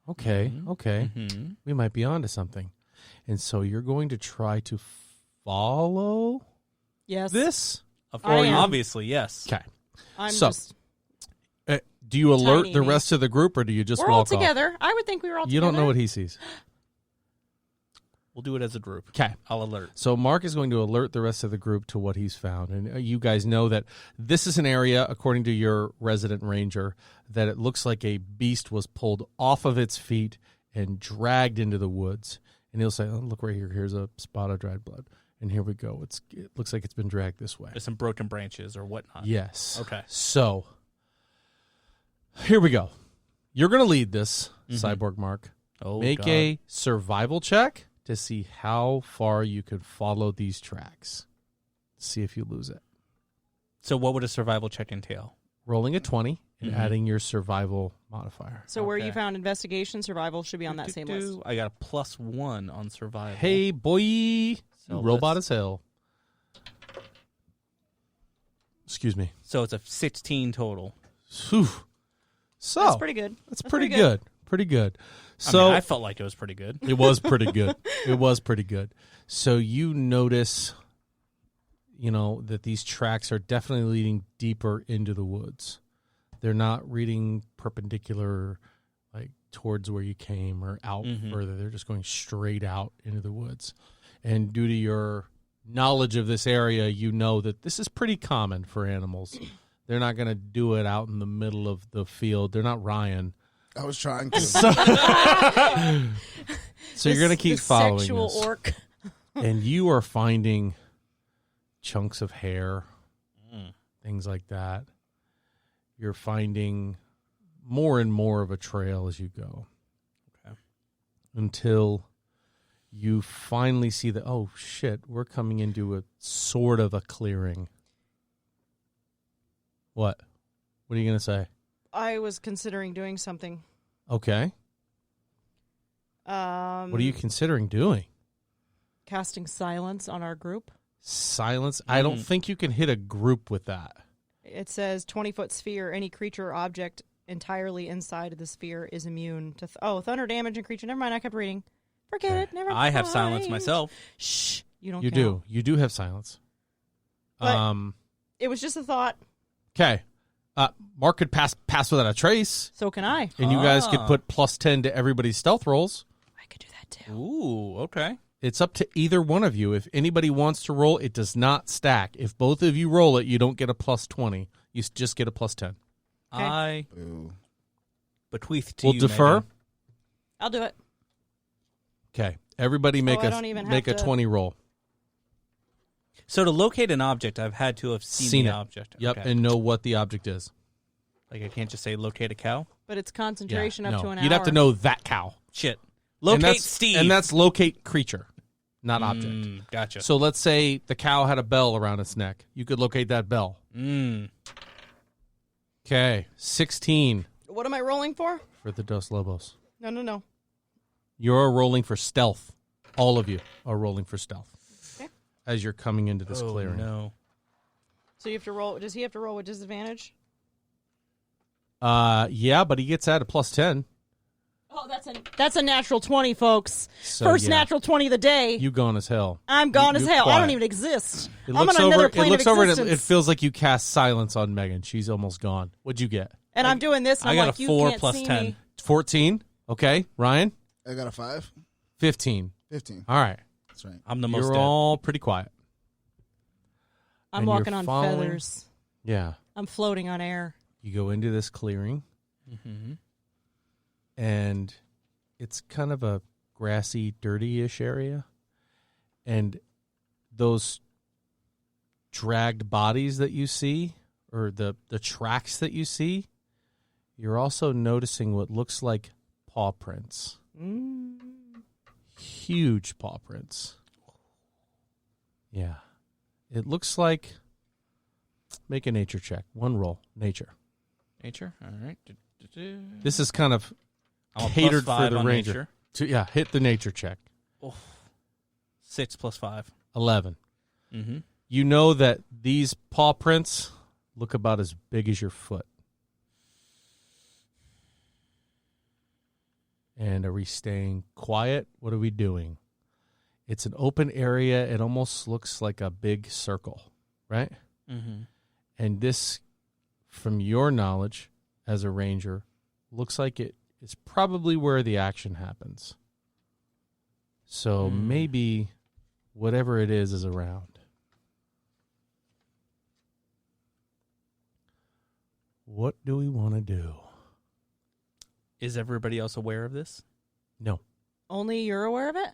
Okay. Mm-hmm. We might be onto something. And so you're going to try to follow Yes. this? I am. Obviously, yes. Okay. I'm So, just. Do you alert Tiny the me. rest of the group, or do you just We're all walk off? together. I would think we were all You together. don't know what he sees. We'll do it as a group. Okay. I'll alert. So Mark is going to alert the rest of the group to what he's found. And you guys know that this is an area, according to your resident ranger, that it looks like a beast was pulled off of its feet and dragged into the woods. And he'll say, oh, look right here. Here's a spot of dried blood. And here we go. It looks like it's been dragged this way. There's some broken branches or whatnot. Yes. Okay. So here we go. You're going to lead this, Cyborg Mark. Oh, Make God. a survival check to see how far you can follow these tracks. See if you lose it. So what would a survival check entail? Rolling a 20 and adding your survival modifier. So where you Okay. found investigation, survival should be on that same list. I got a +1 on survival. Hey, boy. You So robot let's- as hell. Excuse me. So it's a 16 total. Whew. So That's pretty good. That's That's pretty pretty good. good. Pretty good. I So mean, I felt like it was pretty good. it was pretty good. It was pretty good. So you notice, that these tracks are definitely leading deeper into the woods. They're not reading perpendicular, like towards where you came or out further. They're just going straight out into the woods. And due to your knowledge of this area, you know that this is pretty common for animals. They're not going to do it out in the middle of the field. They're not Ryan. I was trying to. So you're going to keep the following sexual this. orc. And you are finding chunks of hair, things like that. You're finding more and more of a trail as you go. Okay. Until you finally see that, oh, shit, we're coming into a sort of a clearing. What? What are you going to say? I was considering doing something. Okay. What are you considering doing? Casting silence on our group. Silence? I don't think you can hit a group with that. It says 20-foot sphere. Any creature or object entirely inside of the sphere is immune to thunder damage and creature. Never mind. I kept reading. Forget it. Never mind. I have silence myself. Shh. You don't. You count. do. You do have silence. But It was just a thought. Okay. Mark could pass without a trace, So can I. and you guys could put +10 to everybody's stealth rolls. I could do that too. Ooh, okay. It's up to either one of you. If anybody wants to roll, it does not stack. If both of you roll it, you don't get a +20. You just get a +10. Okay. I Ooh. bequeath to We'll you, defer. Megan. I'll do it. Okay. Everybody make I don't even make a have to- 20 roll. So to locate an object, I've had to have seen the it. object. Yep, Okay. and know what the object is. Like I can't just say locate a cow. But it's concentration up to an hour. You'd have to know that cow. Shit. And Locate that's- Steve. And that's locate creature, not object. Gotcha. So let's say the cow had a bell around its neck. You could locate that bell. Okay, 16 What am I rolling for? for the Dos Lobos. No. You're rolling for stealth. All of you are rolling for stealth. Okay. As you're coming into this clearing. No. So you have to roll. Does he have to roll with disadvantage? Yeah, but he gets at a +10. Oh, that's a natural 20, folks. So, First yeah. natural 20 of the day. You gone as hell. I'm gone as you hell. I quiet. don't even exist. It I'm looks on over. another It plane looks of over, and existence. it feels like you cast silence on Megan. She's almost gone. What'd you get? And I'm doing this, and I I'm got like, a you 4 can't plus see 10. me. 14. Okay, Ryan. I got a 5. 15. 15. All right. That's right. I'm the most You're dead. all pretty quiet. I'm And walking you're on following- feathers. Yeah. I'm floating on air. You go into this clearing, and it's kind of a grassy, dirty-ish area. And those dragged bodies that you see, or the tracks that you see, you're also noticing what looks like paw prints. Huge paw prints. Yeah. It looks like... Make a nature check. One roll. Nature. Nature? All right. This is kind of I'm a catered +5 for the on ranger. nature. Hit the nature check. 6 + 5. 11. Mm-hmm. You know that these paw prints look about as big as your foot. And are we staying quiet? What are we doing? It's an open area. It almost looks like a big circle, right? Mm-hmm. And this, from your knowledge as a ranger, looks like it is probably where the action happens. So maybe whatever it is around. What do we want to do? Is everybody else aware of this? No. Only you're aware of it?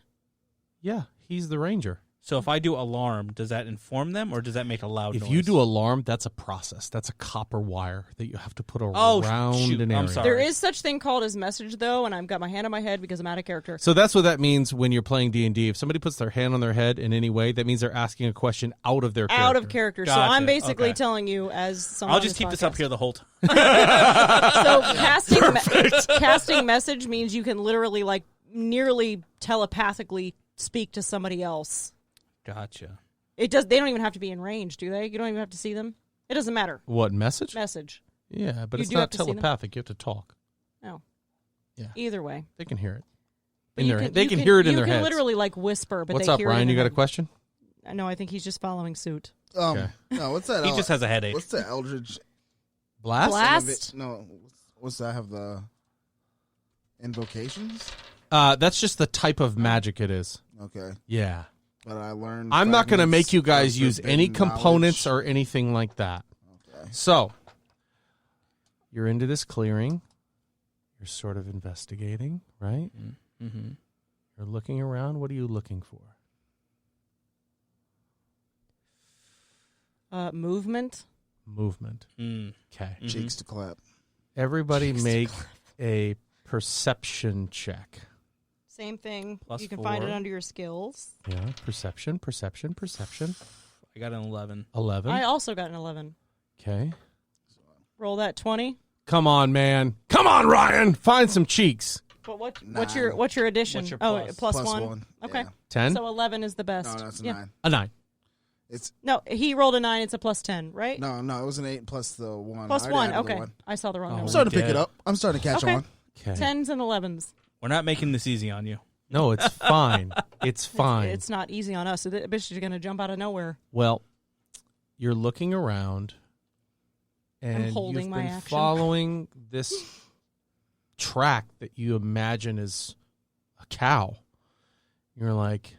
Yeah, he's the ranger. So if I do alarm, does that inform them, or does that make a loud noise? If you do alarm, that's a process. That's a copper wire that you have to put around shoot. an area. I'm sorry. There is such thing called as message, though, and I've got my hand on my head because I'm out of character. So that's what that means when you're playing D&D. If somebody puts their hand on their head in any way, that means they're asking a question out of their character. Out of character. So Gotcha. I'm basically Okay. telling you as someone. I'll just keep this up here the whole time. So casting message means you can literally, like, nearly telepathically speak to somebody else. Gotcha. It does. They don't even have to be in range, do they? You don't even have to see them. It doesn't matter. What, message? Message. Yeah, but You it's do not have to see them. telepathic. You have to talk. No. Yeah. Either way. They can hear it. But They can hear it in their You heads. can literally, like, whisper, but What's they up, hear it in Ryan? You their got a head. question? No, I think he's just following suit. Okay. No, what's that? He just has a headache. What's the Eldritch? Blast? Blast? No, what's that? Have the invocations? That's just the type of magic it is. Okay, Yeah. but I learned. I'm not going to fragments make you guys of use any forbidden components knowledge. or anything like that. Okay. So, you're into this clearing. You're sort of investigating, right? Mm-hmm. You're looking around. What are you looking for? Movement. Movement. Mm. Okay. Cheeks to clap. Everybody make a perception check. Same thing. Plus you can find it 4. under your skills. Yeah, perception. I got an 11. 11. I also got an 11. Okay. Roll that 20. Come on, man. Come on, Ryan. Find some cheeks. But what's Nine. your addition? What's your Oh, plus? plus Plus 1. one. Okay. Yeah. 10? So 11 is the best. No, that's a Yeah. 9. A 9. It's No, he rolled a 9. It's a plus 10, right? no, it was an 8 plus the 1. Plus I already 1. added the Okay. one. I saw the wrong Oh. I'm number. starting to pick Dead. it up. I'm starting to catch Okay. on. Okay. 10s and 11s. We're not making this easy on you. No, it's fine. It's fine. It's not easy on us. So the bitch is going to jump out of nowhere. Well, you're looking around, and holding you've my been action. following this track that you imagine is a cow. You're like,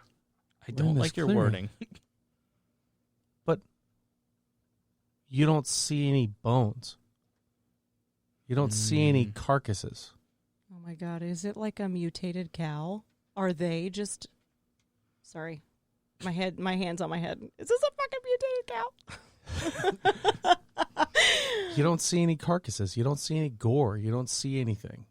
I We're in don't this like your clearing. wording. but you don't see any bones. You don't see any carcasses. Oh my god, is it like a mutated cow? Are they just Sorry. My hand's on my head. Is this a fucking mutated cow? You don't see any carcasses. You don't see any gore. You don't see anything.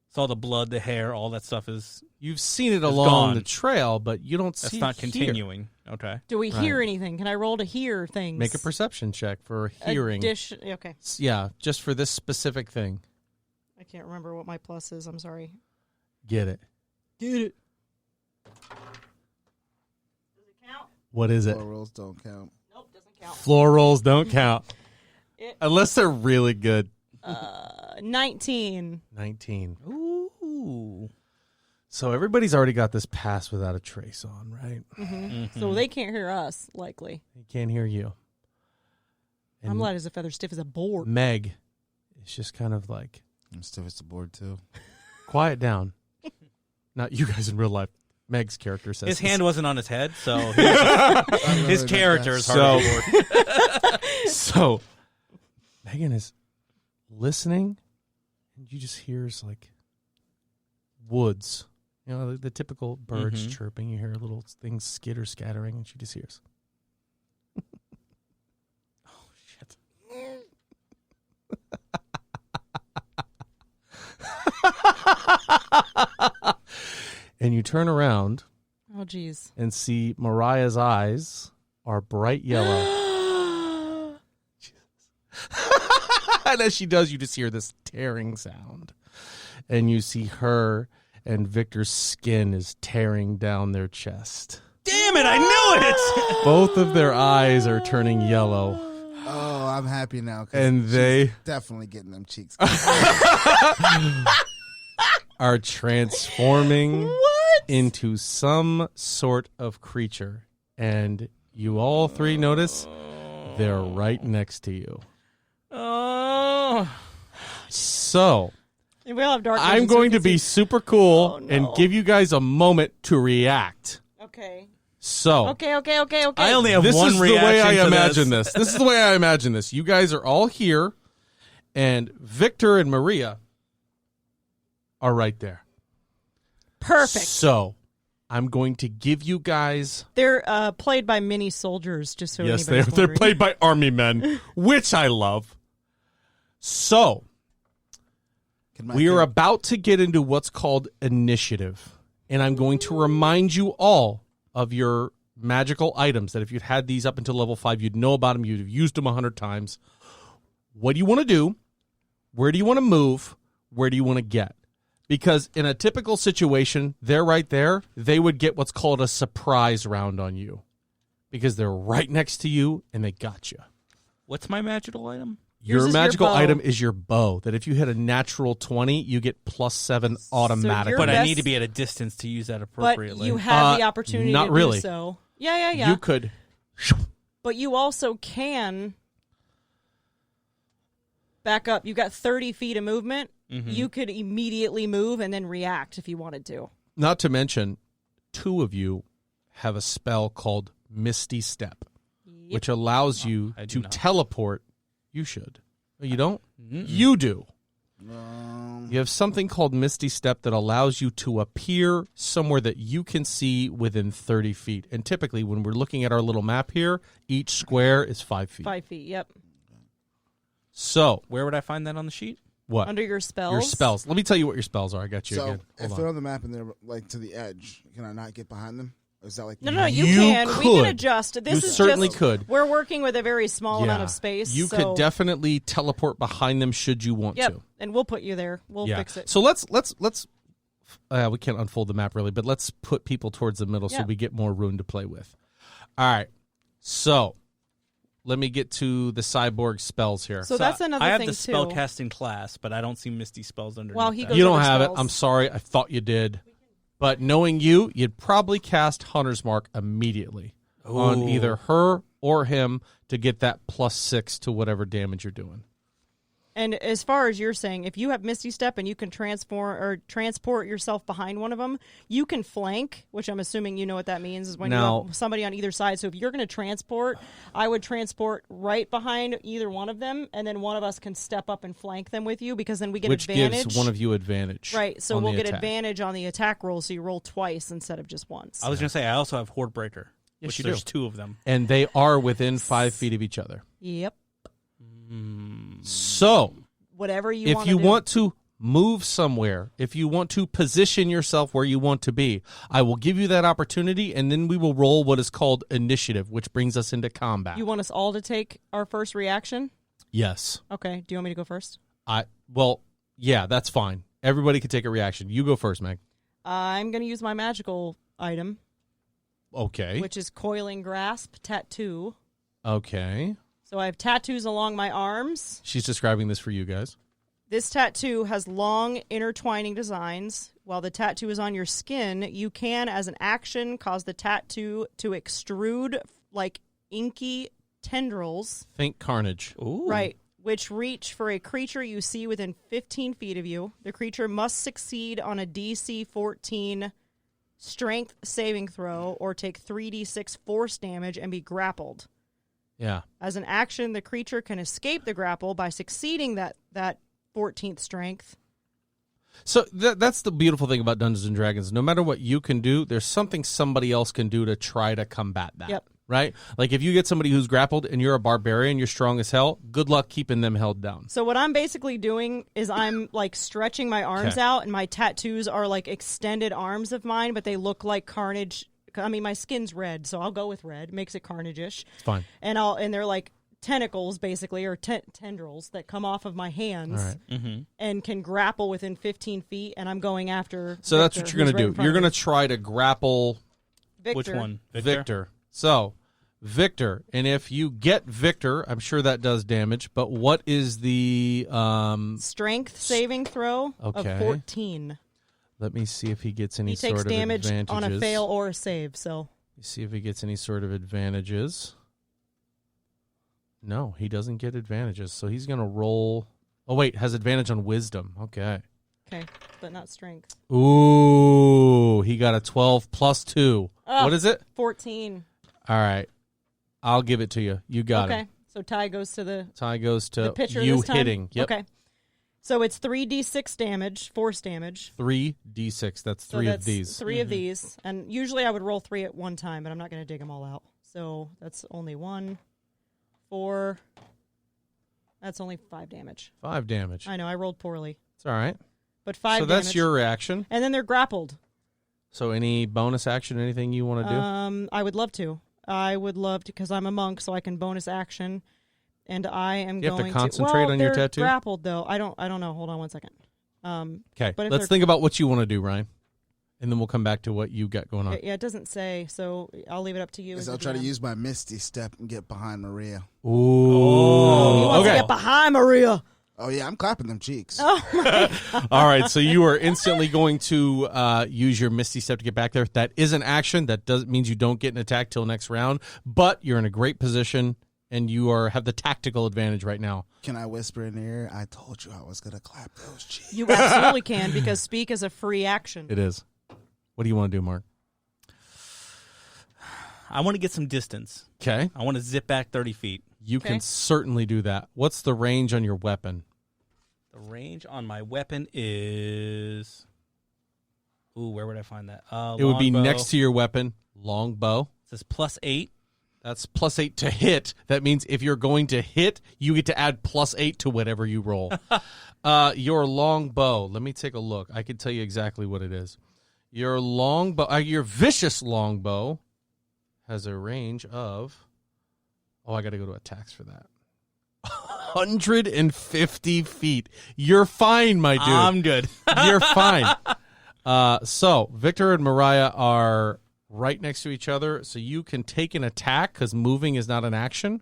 It's all the blood, the hair, all that stuff is. You've seen it It's along gone. the trail, but you don't That's see not it here. continuing. Okay. Do we Right. hear anything? Can I roll to hear things? Make a perception check for hearing. Okay. Yeah, just for this specific thing. I can't remember what my plus is. I'm sorry. Get it. Get it. Does it count? What is it? Floor rolls don't count. Nope, doesn't count. Floor rolls don't count. It- Unless they're really good. 19. 19. Ooh. So everybody's already got this pass without a trace on, right? So they can't hear us, likely. They can't hear you. And I'm light as a feather, stiff as a board. Meg is just kind of like, I'm stiff as the board too. quiet down. Not you guys in real life. Meg's character says His this. hand wasn't on his head, so his character is hard to board. So Megan is listening, and you just hears like woods. You know, the typical birds chirping. You hear little things scattering, and she just hears. Oh, shit. And you turn around. Oh, geez. And see Mariah's eyes are bright yellow. And as she does, you just hear this tearing sound. And you see her and Victor's skin is tearing down their chest. Damn it, I knew it! Both of their eyes are turning yellow. Oh, I'm happy now. And they definitely getting them cheeks. are transforming into some sort of creature. And you all three notice they're right next to you. Oh. So We'll have dark I'm vision so going we to can be see. super cool Oh, no. and give you guys a moment to react. Okay. So Okay. I only have this one is the reaction way I to imagine this. This is the way I imagine this. You guys are all here, and Victor and Maria are right there. Perfect. So I'm going to give you guys. They're played by mini soldiers, just so Yes, anybody's they're wondering. played by army men, which I love. So we are about to get into what's called initiative, and I'm going to remind you all of your magical items that if you'd had these up until level 5, you'd know about them, you'd have used them 100 times. What do you want to do? Where do you want to move? Where do you want to get? Because in a typical situation, they're right there, they would get what's called a surprise round on you because they're right next to you and they got you. What's my magical item? Yours Your is your magical bow. item is your bow, that if you hit a natural 20, you get +7 automatically. your But I best- need to be at a distance to use that But appropriately. you have the opportunity not to really. do so. Yeah. You could. But you also can back up. You got 30 feet of movement. You could immediately move and then react if you wanted to. Not to mention, 2 of you have a spell called Misty Step, which allows you I do to not. teleport. You should. You don't? You do. You have something called Misty Step that allows you to appear somewhere that you can see within 30 feet. And typically, when we're looking at our little map here, each square is 5 feet. 5 feet, yep. So, Where would I find that on the sheet? what? Under your spells. Your spells. Let me tell you what your spells are. I got you So again. if Hold they're on. on the map and they're like to the edge, can I not get behind them? Or is that like No, you You can. We could. can adjust. This You is certainly just, could. We're working with a very small amount of space. You so, could definitely teleport behind them should you want Yep, to. and we'll put you there. We'll fix it. So let's we can't unfold the map really, but let's put people towards the middle so Yeah. we get more room to play with. All right. So let me get to the cyborg spells here. So that's another I have thing, the too. spellcasting class, but I don't see Misty spells underneath. Well, he that. goes you don't over have spells. it. I'm sorry. I thought you did. But knowing you'd probably cast Hunter's Mark immediately on Ooh. either her or him to get that +6 to whatever damage you're doing. And as far as you're saying, if you have Misty Step and you can transport yourself behind one of them, you can flank, which I'm assuming you know what that means, is when Now- you have somebody on either side. So if you're going to transport, I would transport right behind either one of them, and then one of us can step up and flank them with you, because then we get Which advantage. gives one of you advantage. Right, so on we'll the get attack. advantage on the attack roll, so you roll twice instead of just once. I was going to say, I also have Horde Breaker, Yes, which you there's do. 2 of them. And they are within 5 feet of each other. Yep. So Whatever you if want you to do. want to move somewhere, if you want to position yourself where you want to be, I will give you that opportunity, and then we will roll what is called initiative, which brings us into combat. You want us all to take our first reaction? Yes. Okay, do you want me to go first? Yeah, that's fine. Everybody can take a reaction. You go first, Meg. I'm going to use my magical item, Okay. which is Coiling Grasp Tattoo. Okay. So I have tattoos along my arms. She's describing this for you guys. This tattoo has long intertwining designs. While the tattoo is on your skin, you can, as an action, cause the tattoo to extrude like inky tendrils, Think Carnage. Ooh. right, which reach for a creature you see within 15 feet of you. The creature must succeed on a DC 14 strength saving throw or take 3d6 force damage and be grappled. Yeah. As an action, the creature can escape the grapple by succeeding that 14th strength. So that's the beautiful thing about Dungeons and Dragons. No matter what you can do, there's something somebody else can do to try to combat that. Yep. Right? Like if you get somebody who's grappled and you're a barbarian, you're strong as hell, good luck keeping them held down. So what I'm basically doing is I'm like stretching my arms out, and my tattoos are like extended arms of mine, but they look like Carnage. I mean, my skin's red, so I'll go with red. Makes it Carnage-ish. It's fine. And they're like tentacles, basically, or tendrils that come off of my hands and can grapple within 15 feet, and I'm going after So that's what you're going to do. You're going to try to grapple Victor. Which one? Victor. So, Victor. And if you get Victor, I'm sure that does damage, but what is the... strength saving throw of 14. Let me see if he gets any He sort takes of damage advantages. on a fail or a save, so... Let's see if he gets any sort of advantages. No, he doesn't get advantages, so he's going to roll... Oh, wait, has advantage on wisdom. Okay, but not strength. Ooh, he got a 12 plus 2. Oh, What is it? 14. All right, I'll give it to you. You got it. Okay, so tie goes to the Tie goes to pitcher you this time? hitting. Yep. Okay. So it's 3d6 damage, force damage. 3d6. That's So three that's of these. 3 of these. And usually I would roll 3 at one time, but I'm not going to dig them all out. So that's only 1, 4. That's only 5 damage. 5 damage. I know, I rolled poorly. It's all right. But 5 So damage. that's your reaction. And then they're grappled. So any bonus action, anything you want to do? I would love to. I would love to, because I'm a monk, so I can bonus action. And I am You have to going concentrate well, on your they're tattoo? grappled, though. I don't know. Hold on one second. Okay, but if let's they're- think about what you want to do, Ryan. And then we'll come back to what you got going on. Yeah, it doesn't say, so I'll leave it up to you. Because as I'll the try to DM. use my Misty Step and get behind Maria. Ooh. He wants to Okay. get behind Maria. Oh, yeah, I'm clapping them cheeks. All right, so you are instantly going to use your Misty Step to get back there. That is an action. That means you don't get an attack till next round, but you're in a great position, and you have the tactical advantage right now. Can I whisper in the ear? I told you I was going to clap those cheeks. You absolutely can, because speak is a free action. It is. What do you want to do, Mark? I want to get some distance. Okay. I want to zip back 30 feet. You can certainly do that. What's the range on your weapon? The range on my weapon is... Ooh, where would I find that? It would be next to your weapon. Long bow. It says +8. That's +8 to hit. That means if you're going to hit, you get to add +8 to whatever you roll. Your long bow. Let me take a look. I can tell you exactly what it is. Your long bow, your vicious long bow, has a range of. Oh, I got to go to attacks for that. 150 feet. You're fine, my dude. I'm good. You're fine. So Victor and Mariah are right next to each other, so you can take an attack because moving is not an action.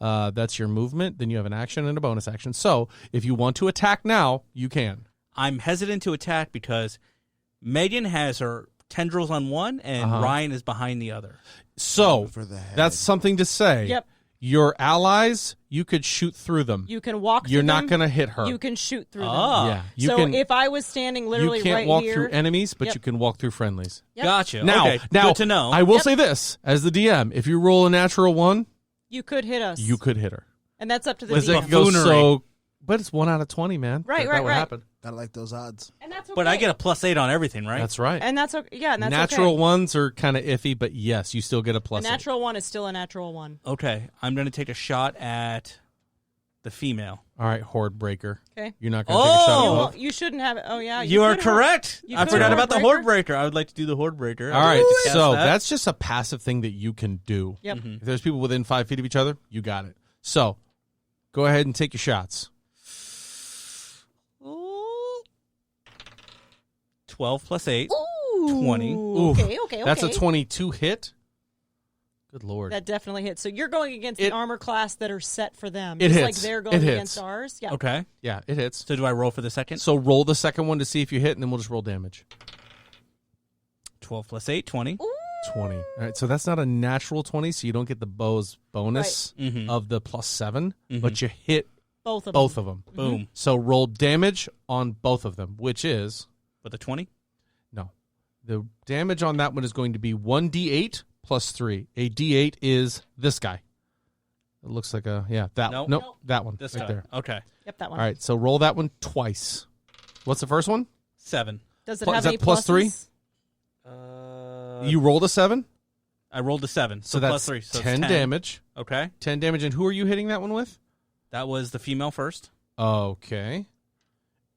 That's your movement. Then you have an action and a bonus action. So if you want to attack now, you can. I'm hesitant to attack because Megan has her tendrils on one and Ryan is behind the other. So For the head. that's something to say. Yep. Your allies, you could shoot through them. You can walk through You're not them. going to hit her. You can shoot through Ah. Yeah. them. You So can, if I was standing literally you can't right walk here, through enemies, but Yep. you can walk through friendlies. Yep. Gotcha. Now, okay. now Good to know. I will Yep. say this as the DM: if you roll a natural 1, you could hit us. you could hit her. And that's up to the Was DM. it go Buffoonery. so? But it's 1 out of 20, man. Right, that right, would right. happen. Gotta like those odds. And that's okay. But I get a +8 on everything, right? That's right. And that's okay. Yeah, and that's Natural okay. ones are kind of iffy, but yes, you still get a A +8. natural one is still a natural one. Okay. I'm going to take a shot at the female. All right, Horde Breaker. Okay. You're not going to take a shot Oh! at Well, both? you shouldn't have it. Oh, yeah. You are could have- correct. you I could forgot have about the Horde Horde Breaker. I would like to do the Horde Breaker. All right, Cast so that. that's just a passive thing that you can do. Yep. Mm-hmm. If there's people within 5 feet of each other, you got it. So go ahead and take your shots. Ooh. 12 plus 8. Ooh. 20. Ooh, Okay. That's a 22 hit. Good Lord. That definitely hits. So you're going against the armor class that are set for them. It Just hits. like they're going It hits. against ours. Yeah. Okay. Yeah, it hits. So do I roll for the second? So roll the second one to see if you hit, and then we'll just roll damage. 12 plus 8, 20. 20. All right, so that's not a natural 20, so you don't get the bow's bonus Mhm. of the +7, Mhm. but you hit Both of both them. of them. Boom. Mm-hmm. So roll damage on both of them, which is With a 20? no. The damage on that one is going to be 1d8 plus 3. A d8 is this guy. It looks like nope, that one. This right guy. there. Okay. Yep, that one. All right, so roll that one twice. What's the first one? 7. Does it Is have that any plus pluses? 3? You rolled a 7? I rolled a 7, so that's plus 3. So 10 damage. Okay. 10 damage, and who are you hitting that one with? That was the female first. Okay.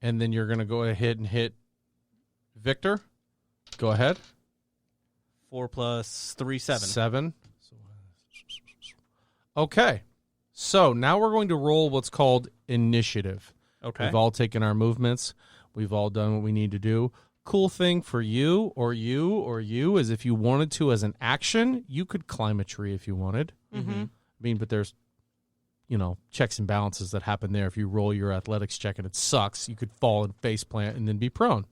And then you're going to go ahead and hit Victor. Go ahead. 4 plus 3, 7. 7. Okay. So now we're going to roll what's called initiative. Okay. We've all taken our movements. We've all done what we need to do. Cool thing for you or you or you is if you wanted to as an action, you could climb a tree if you wanted. Mm-hmm. I mean, but there's, checks and balances that happen there. If you roll your athletics check and it sucks, you could fall and face plant and then be prone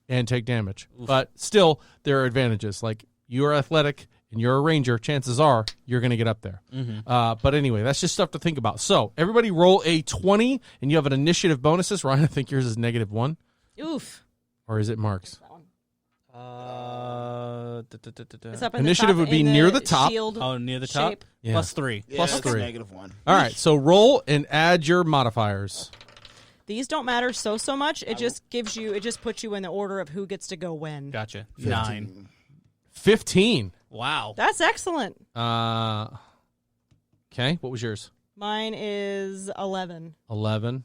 and take damage. Oof. But still, there are advantages. Like, you're athletic and you're a ranger, chances are you're going to get up there. Mm-hmm. But anyway, that's just stuff to think about. So, everybody roll a 20, and you have an initiative bonuses. Ryan, I think yours is -1. Oof. Or is it Mark's? That one. It's up in Initiative the top, would be in near the top. shield Oh, near the top? shape. Yeah. Plus 3. Yeah, Plus it's 3. -1. All right, so roll and add your modifiers. These don't matter so much. It just puts you in the order of who gets to go when. Gotcha. 15. 9. 15. Wow. That's excellent. Okay, what was yours? Mine is 11. 11.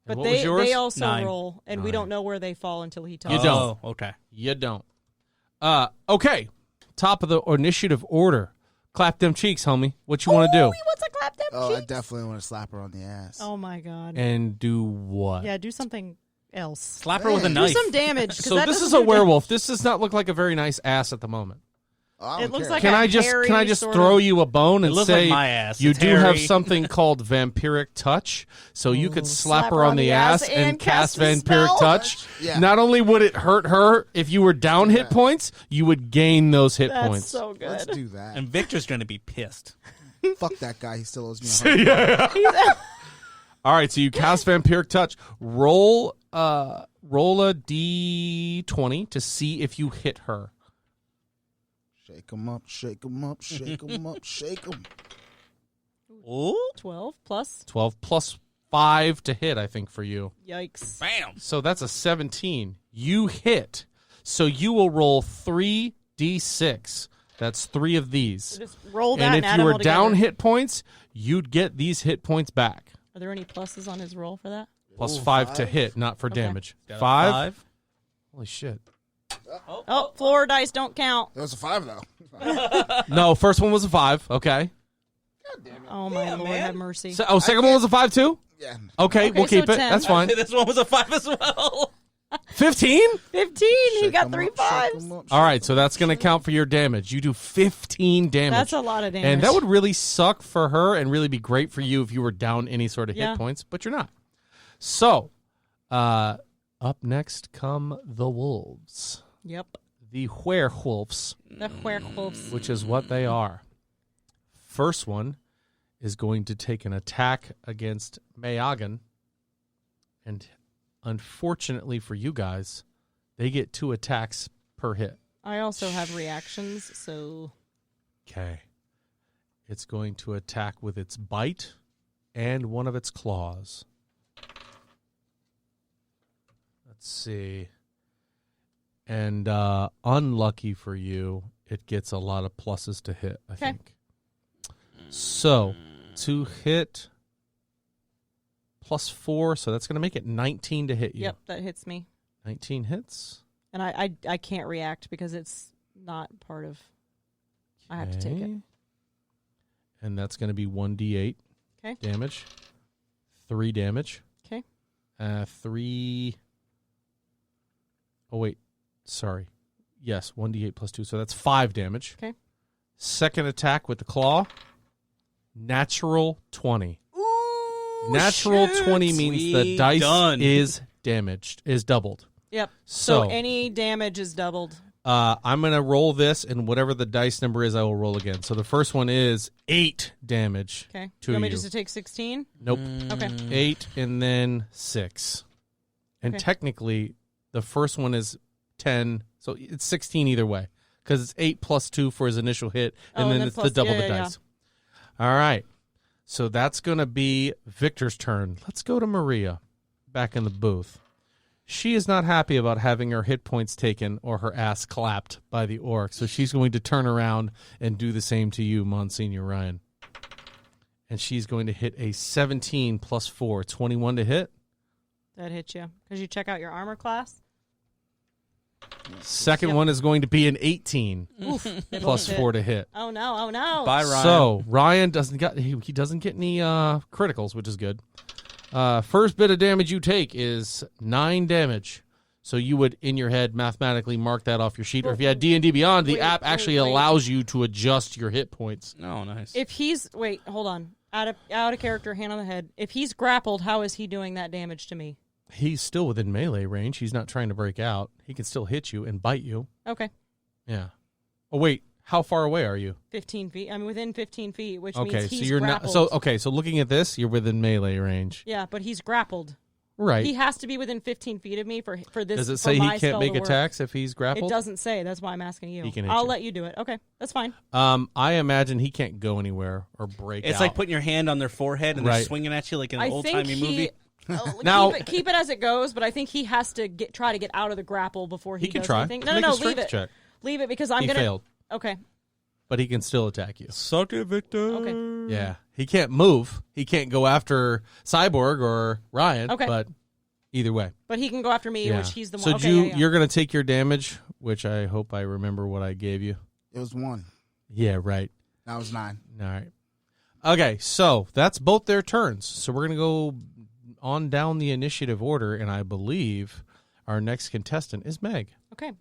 But what was yours? they also 9. roll, and we 9. don't know where they fall until he tells You us. don't. Oh, okay. You don't. Okay, top of the initiative order. Clap them cheeks, homie. What you want to do? He wants to clap them Oh, I cheeks. definitely want to slap her on the ass. Oh, my God. And do what? Yeah, do something else. Slap her with a Man. Do knife. some damage. 'cause So that this doesn't is a do werewolf. This does not look like a very nice ass at the moment. Oh, I don't It looks care. like Can a I just hairy sort throw of- you a bone It and looks say like my ass. you It's do have hairy. something called vampiric touch, so you could slap her on the ass and cast a vampiric spell? touch. Yeah. Not only would it hurt her if you were down hit points, you would gain those hit That's points. so Let's good. do that. And Victor's going to be pissed. Fuck that guy. He still owes me All right, so you cast vampiric touch. Roll a d20 to see if you hit her. Shake him up, shake him up, shake him up, shake him. Ooh. 12 plus. 12 plus 5 to hit, I think, for you. Yikes. Bam. So that's a 17. You hit. So you will roll 3d6. That's 3 of these. Just roll that And and if add you them were all down together. hit points, you'd get these hit points back. Are there any pluses on his roll for that? Plus Ooh, 5 to 5? hit, not for Okay. damage. Got a 5? Holy shit. Oh, floor dice don't count. That was a 5, though. No, first one was a 5. Okay. Oh, my Lord, man. have mercy. So, second one was a 5 too? Yeah. Okay, we'll so keep it. 10. That's fine. This one was a 5 as well. 15? 15. He Shake got 'em 3 up, shake 5s. 'em up, All shake right, so that's going to count for your damage. You do 15 damage. That's a lot of damage. And that would really suck for her and really be great for you if you were down any sort of Yeah. hit points, but you're not. So, up next come the wolves. Yep. The werewolves, The werewolves. which is what they are. First one is going to take an attack against Meagan. And unfortunately for you guys, they get 2 attacks per hit. I also have reactions, so Okay. It's going to attack with its bite and one of its claws. Let's see. And unlucky for you, it gets a lot of pluses to hit, I think. So, to hit plus 4, so that's going to make it 19 to hit you. yep, that hits me. 19 hits. And I can't react because it's not part of. I have to take it. Okay. And that's going to be 1d8 Okay. damage. 3 damage. Okay. 3. Oh, wait. Sorry. Yes, 1d8 plus 2. So that's 5 damage. Okay. Second attack with the claw. Natural 20. Ooh, Natural shit. 20 means the Sweet. dice Done. is doubled. Yep. So, So any damage is doubled. I'm going to roll this, and whatever the dice number is, I will roll again. So the first one is 8 damage. Okay. To you want me you. just to take 16? Nope. Okay. 8 and then 6. And Okay. technically, the first one is 10. So it's 16 either way because it's 8 plus 2 for his initial hit, and then it's the double the dice. All right. So that's going to be Victor's turn. Let's go to Maria back in the booth. She is not happy about having her hit points taken or her ass clapped by the orc, so she's going to turn around and do the same to you, Monsignor Ryan. And she's going to hit a 17 plus 4, 21 to hit. That hits you because you check out your armor class. Second one is going to be an 18 plus 4 to hit. Oh no! Bye, Ryan. So Ryan doesn't get any criticals, which is good. First bit of damage you take is 9 damage. So you would, in your head, mathematically mark that off your sheet. Or if you had D&D Beyond, the app actually allows you to adjust your hit points. Oh, nice. If he's hold on, out of character, hand on the head. If he's grappled, how is he doing that damage to me? He's still within melee range. He's not trying to break out. He can still hit you and bite you. Okay. Yeah. Oh wait, how far away are you? 15 feet. I'm within 15 feet, which okay, means he's so you're grappled. not. So looking at this, you're within melee range. Yeah, but he's grappled. Right. He has to be within 15 feet of me for this. Does it say he can't make attacks if he's grappled? It doesn't say. That's why I'm asking you. He can hit I'll you. let you do it. Okay, that's fine. I imagine he can't go anywhere or break out. It's like putting your hand on their forehead and they're swinging at you like in an old-timey movie. Now, keep it as it goes, but I think he has to try to get out of the grapple before he can does try. anything. Make a No, strength leave it. check. Leave it because I'm He gonna. failed, Okay. but he can still attack you. Suck it, Victor. Okay. Yeah, he can't move. He can't go after Cyborg or Ryan. Okay. But either way, But he can go after me, yeah. which he's the one. So Okay, you're going to take your damage, which I hope I remember what I gave you. It was 1. Yeah, right. Now it's 9. All right. Okay, so that's both their turns. So we're going to go on down the initiative order, and I believe our next contestant is Meg. Okay.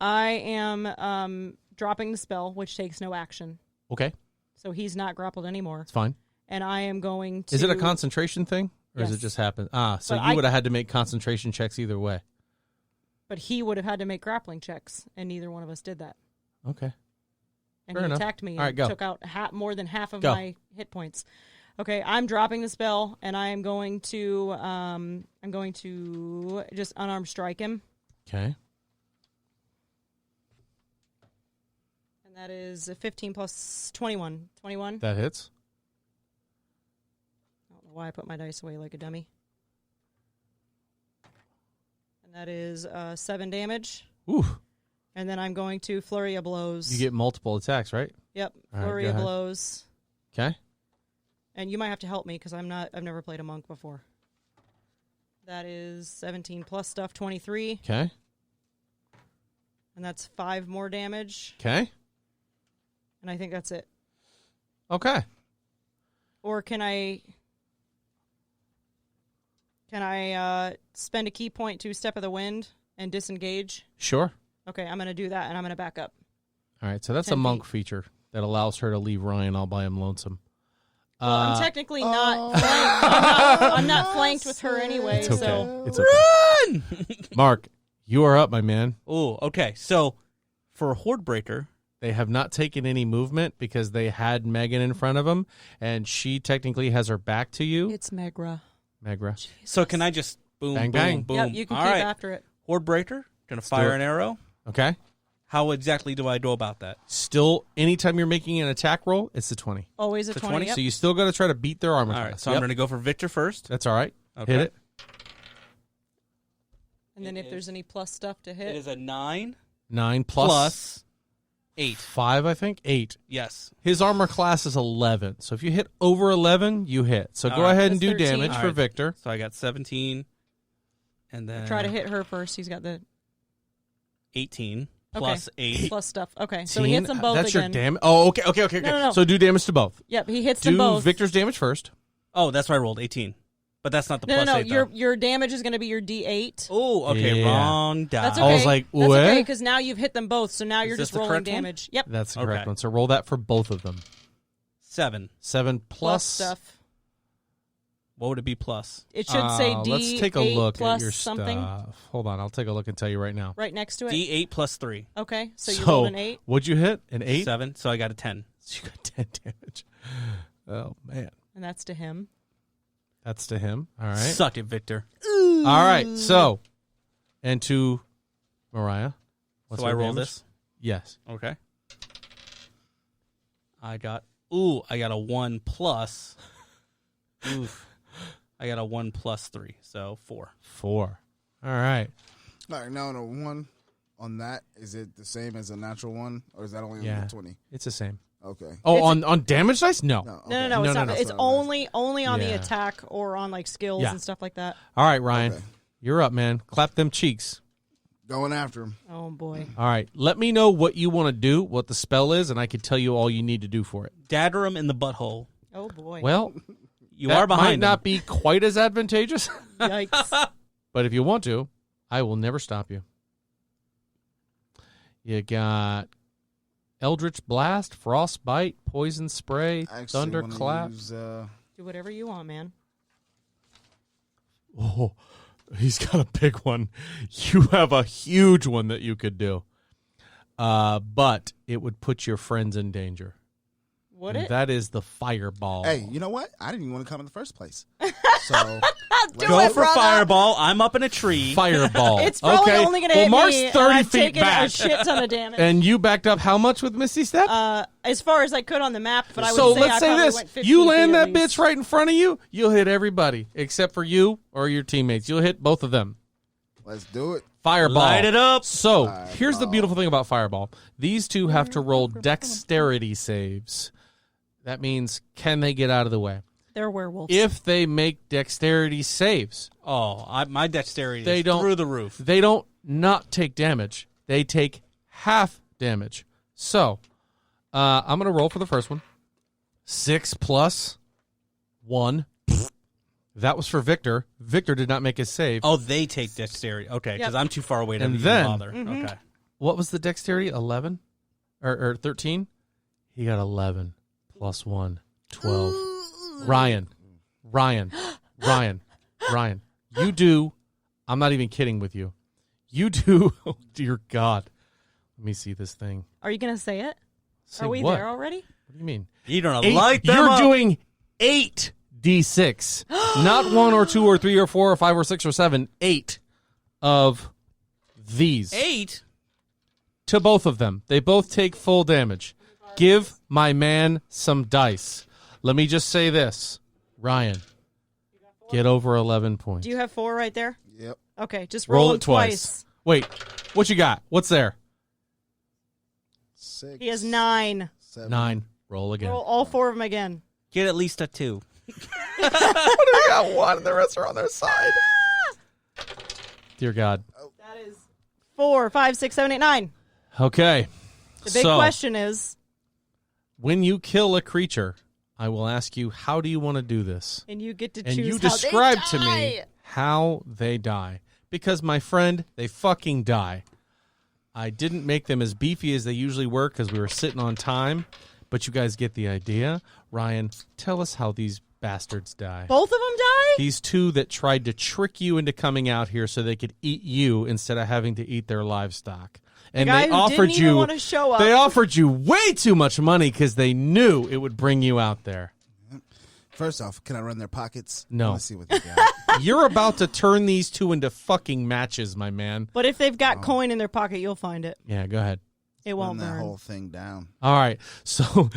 I am dropping the spell, which takes no action. Okay, So he's not grappled anymore. it's fine. And I am going to... Is it a concentration thing, or does it Yes. just happen? So But you would have had to make concentration checks either way. But he would have had to make grappling checks, and neither one of us did that. Okay. And Fair he enough. attacked me All right, and go. took out more than half of Go. my hit points. Okay, I'm dropping the spell, and I am going to just unarmed strike him, Okay. and that is a 15 plus 21. 21. That hits. I don't know why I put my dice away like a dummy. And that is 7 damage. Ooh. And then I'm going to flurry of blows. You get multiple attacks, right? Yep, All right, flurry go of ahead. blows. Okay. And you might have to help me because I've never played a monk before. That is 17 plus stuff, 23, Okay. and that's 5 more damage. Okay. And I think that's it. Okay. Or can I spend a key point to Step of the Wind and disengage? Sure. Okay, I'm going to do that, and I'm going to back up. All right. So that's a 10 monk feet. feature that allows her to leave Ryan all by him lonesome. Well, I'm technically not flanked. I'm not flanked with her anyway. It's okay. So It's okay. Run! Mark, you are up, my man. Oh, okay. So for a Horde Breaker, They have not taken any movement because they had Megan in front of them, and she technically has her back to you. it's Megra. Megra. so can I just boom, Bang, boom, bang. boom? Yep, you can All keep right. after it. Horde Breaker, gonna do fire it. an arrow. Okay. How exactly do I go about that? Still, anytime you're making an attack roll, it's a 20. Always a For 20. 20? Yep. So you still got to try to beat their armor All right, class. so I'm gonna go for Victor first. That's all right. Okay. Hit it. And then if there's any plus stuff to It hit, is a 9 9 plus 8. 5, I think. 8. Yes. His armor class is 11. So if you hit over 11, you hit. So All go right. ahead and That's do 13. damage All for right. Victor. So I got 17, and then try to hit her first. He's got the 18 Okay. plus 8. plus stuff. Okay, so he hits them both That's again. your damage. Oh, okay. No. So do damage to both. Yep, he hits them Do both. Victor's damage first. Oh, that's why I rolled 18. But that's not the No, plus no, 8. your damage is going to be your D8. Oh, okay, Yeah. wrong die. That's I okay. was like, That's what? okay because now you've hit them both, so now you're Is this just the rolling correct one? damage. Yep, That's the correct Okay. one. So roll that for both of them. 7. 7 plus plus stuff. What would it be plus? It should say D8 let's take a look plus at your something stuff. Hold on, I'll take a look and tell you right now. right next to it. D8 plus 3. Okay, so you rolled an 8. What'd you hit? An 8? 7, so I got a 10. So you got 10 damage. Oh, man. And that's to him. That's to him. All right. Suck it, Victor. All right. So, and to Mariah. What's So I her roll damage? this? Yes. Okay. I got a 1 plus. Oof. I got a 1 plus 3, so 4. 4. All right. All right, now the 1 on that, is it the same as a natural 1, or is that only Yeah. on the 20? It's the same. Okay. Oh, It's on damage dice? No. No, No, okay. no, it's No, not. no. It's only on the Yeah. attack or on like skills Yeah. and stuff like that. All right, Ryan. Okay. You're up, man. Clap them cheeks. Going after him. Oh boy. All right. Let me know what you want to do, what the spell is, and I can tell you all you need to do for it. Dadder him in the butthole. Oh boy. Well, You that are behind might him. not be quite as advantageous, Yikes. but if you want to, I will never stop you. You got Eldritch Blast, Frostbite, Poison Spray, I actually wanna Thunderclap. use, Do whatever you want, man. Oh, he's got a big one. You have a huge one that you could do. But it would put your friends in danger. Would And it? that is the Fireball. hey, you know what? I didn't even want to come in the first place. So Go for fireball. I'm up in a tree. Fireball. It's probably okay. only going to well, hit Mark's me. 30 and I've feet taken back. a shit ton of damage. And you backed up how much with Misty Step? As far as I could on the map, but I would so say let's I say probably this. went 15 You land feet that at least. bitch right in front of you, you'll hit everybody except for you or your teammates. You'll hit both of them. let's do it. Fireball. Light it up. So here's the beautiful thing about Fireball. These two have to roll dexterity saves. That means, can they get out of the way? They're werewolves. If they make dexterity saves, My dexterity They is don't- through the roof. they don't not take damage. They take half damage. So I'm going to roll for the first one. 6 plus 1. That was for Victor. Victor did not make his save. Oh, they take dexterity. Okay, because Yep. I'm too far away to And even then- bother. Mhm. Okay. What was the dexterity? 11? Or 13? He got 11 plus 1. 12. Ryan. You do. I'm not even kidding with you. You do. Oh, dear God. Let me see this thing. Are you going to say it? Say Are we what? there already? What do you mean? You're going to Eight- light them You're up. doing 8d6. Not 1 or 2 or 3 or 4 or 5 or 6 or 7. 8 of these. 8? To both of them. They both take full damage. Give my man some dice. Let me just say this. Ryan, get over 11 points. Do you have 4 right there? Yep. Okay, just Roll roll it them twice. Wait, what you got? What's there? 6. He has 9. 7. 9. Roll again. Roll all 4 of them again. Get at least a 2. I got 1 and the rest are on their side. Dear God. That is 4, 5, 6, 7, 8, 9. Okay. The big So, question is, when you kill a creature, I will ask you, how do you want to do this? and you get to And choose you how describe they to me die. how they die. Because, my friend, they fucking die. I didn't make them as beefy as they usually were because we were sitting on time, but you guys get the idea. Ryan, tell us how these bastards die. Both of them die? These two that tried to trick you into coming out here so they could eat you instead of having to eat their livestock. And guy they who offered didn't even you want to show up. They offered you way too much money because they knew it would bring you out there. First off, can I run their pockets? No. I want to see what they got. You're about to turn these two into fucking matches, my man. But if they've got coin in their pocket, you'll find it. Yeah, go ahead. It Run won't that burn. whole thing down. All right. So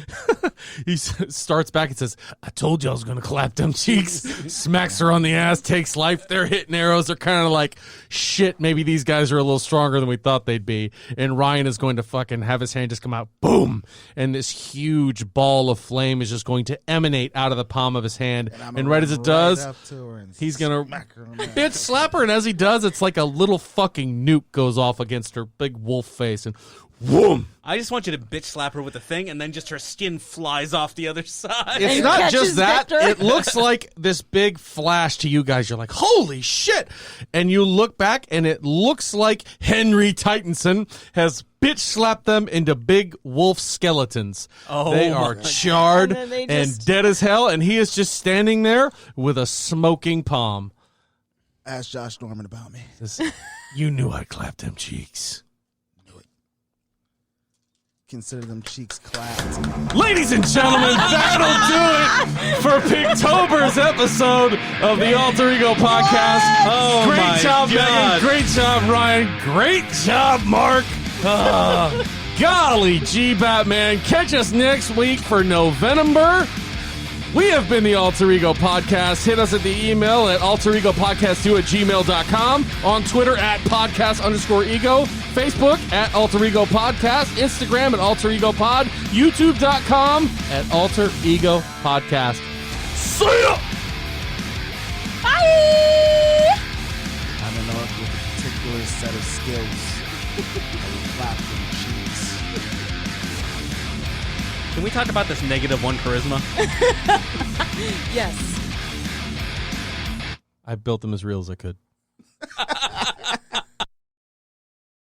he starts back and says, I told you I was going to clap them cheeks. Smacks her on the ass, takes life. They're hitting arrows. They're kind of like, shit, maybe these guys are a little stronger than we thought they'd be. And Ryan is going to fucking have his hand just come out, boom. And this huge ball of flame is just going to emanate out of the palm of his hand. I'm And gonna right run as it does, up to her and he's going to smack her on the bitch slap her. And as he does, it's like a little fucking nuke goes off against her big wolf face. And whoom. I just want you to bitch slap her with the thing, and then just her skin flies off the other side. It's And not catches just that. Victor. It looks like this big flash to you guys. You're like, holy shit. And you look back, and it looks like Henry Titanson has bitch slapped them into big wolf skeletons. Oh, they my are God. charred And then they and just- dead as hell, and he is just standing there with a smoking palm. Ask Josh Norman about me. Says, you knew I clapped them cheeks. Consider them cheeks clapped. Ladies and gentlemen, that'll do it for PickTober's episode of the Alter Ego podcast. Oh, great my job, God. Megan. Great job, Ryan. Great job, Mark. Golly gee, Batman. Catch us next week for November. We have been the Alter Ego Podcast. Hit us at the email at alteregopodcast2@gmail.com, on Twitter at podcast_ego, Facebook at Alter Ego Podcast, Instagram at Alter Ego Pod, YouTube.com at Alter Ego Podcast. See ya! Bye! I'm an orc with a particular set of skills. I will clap and cheese. Can we talk about this -1 charisma? Yes. I built them as real as I could.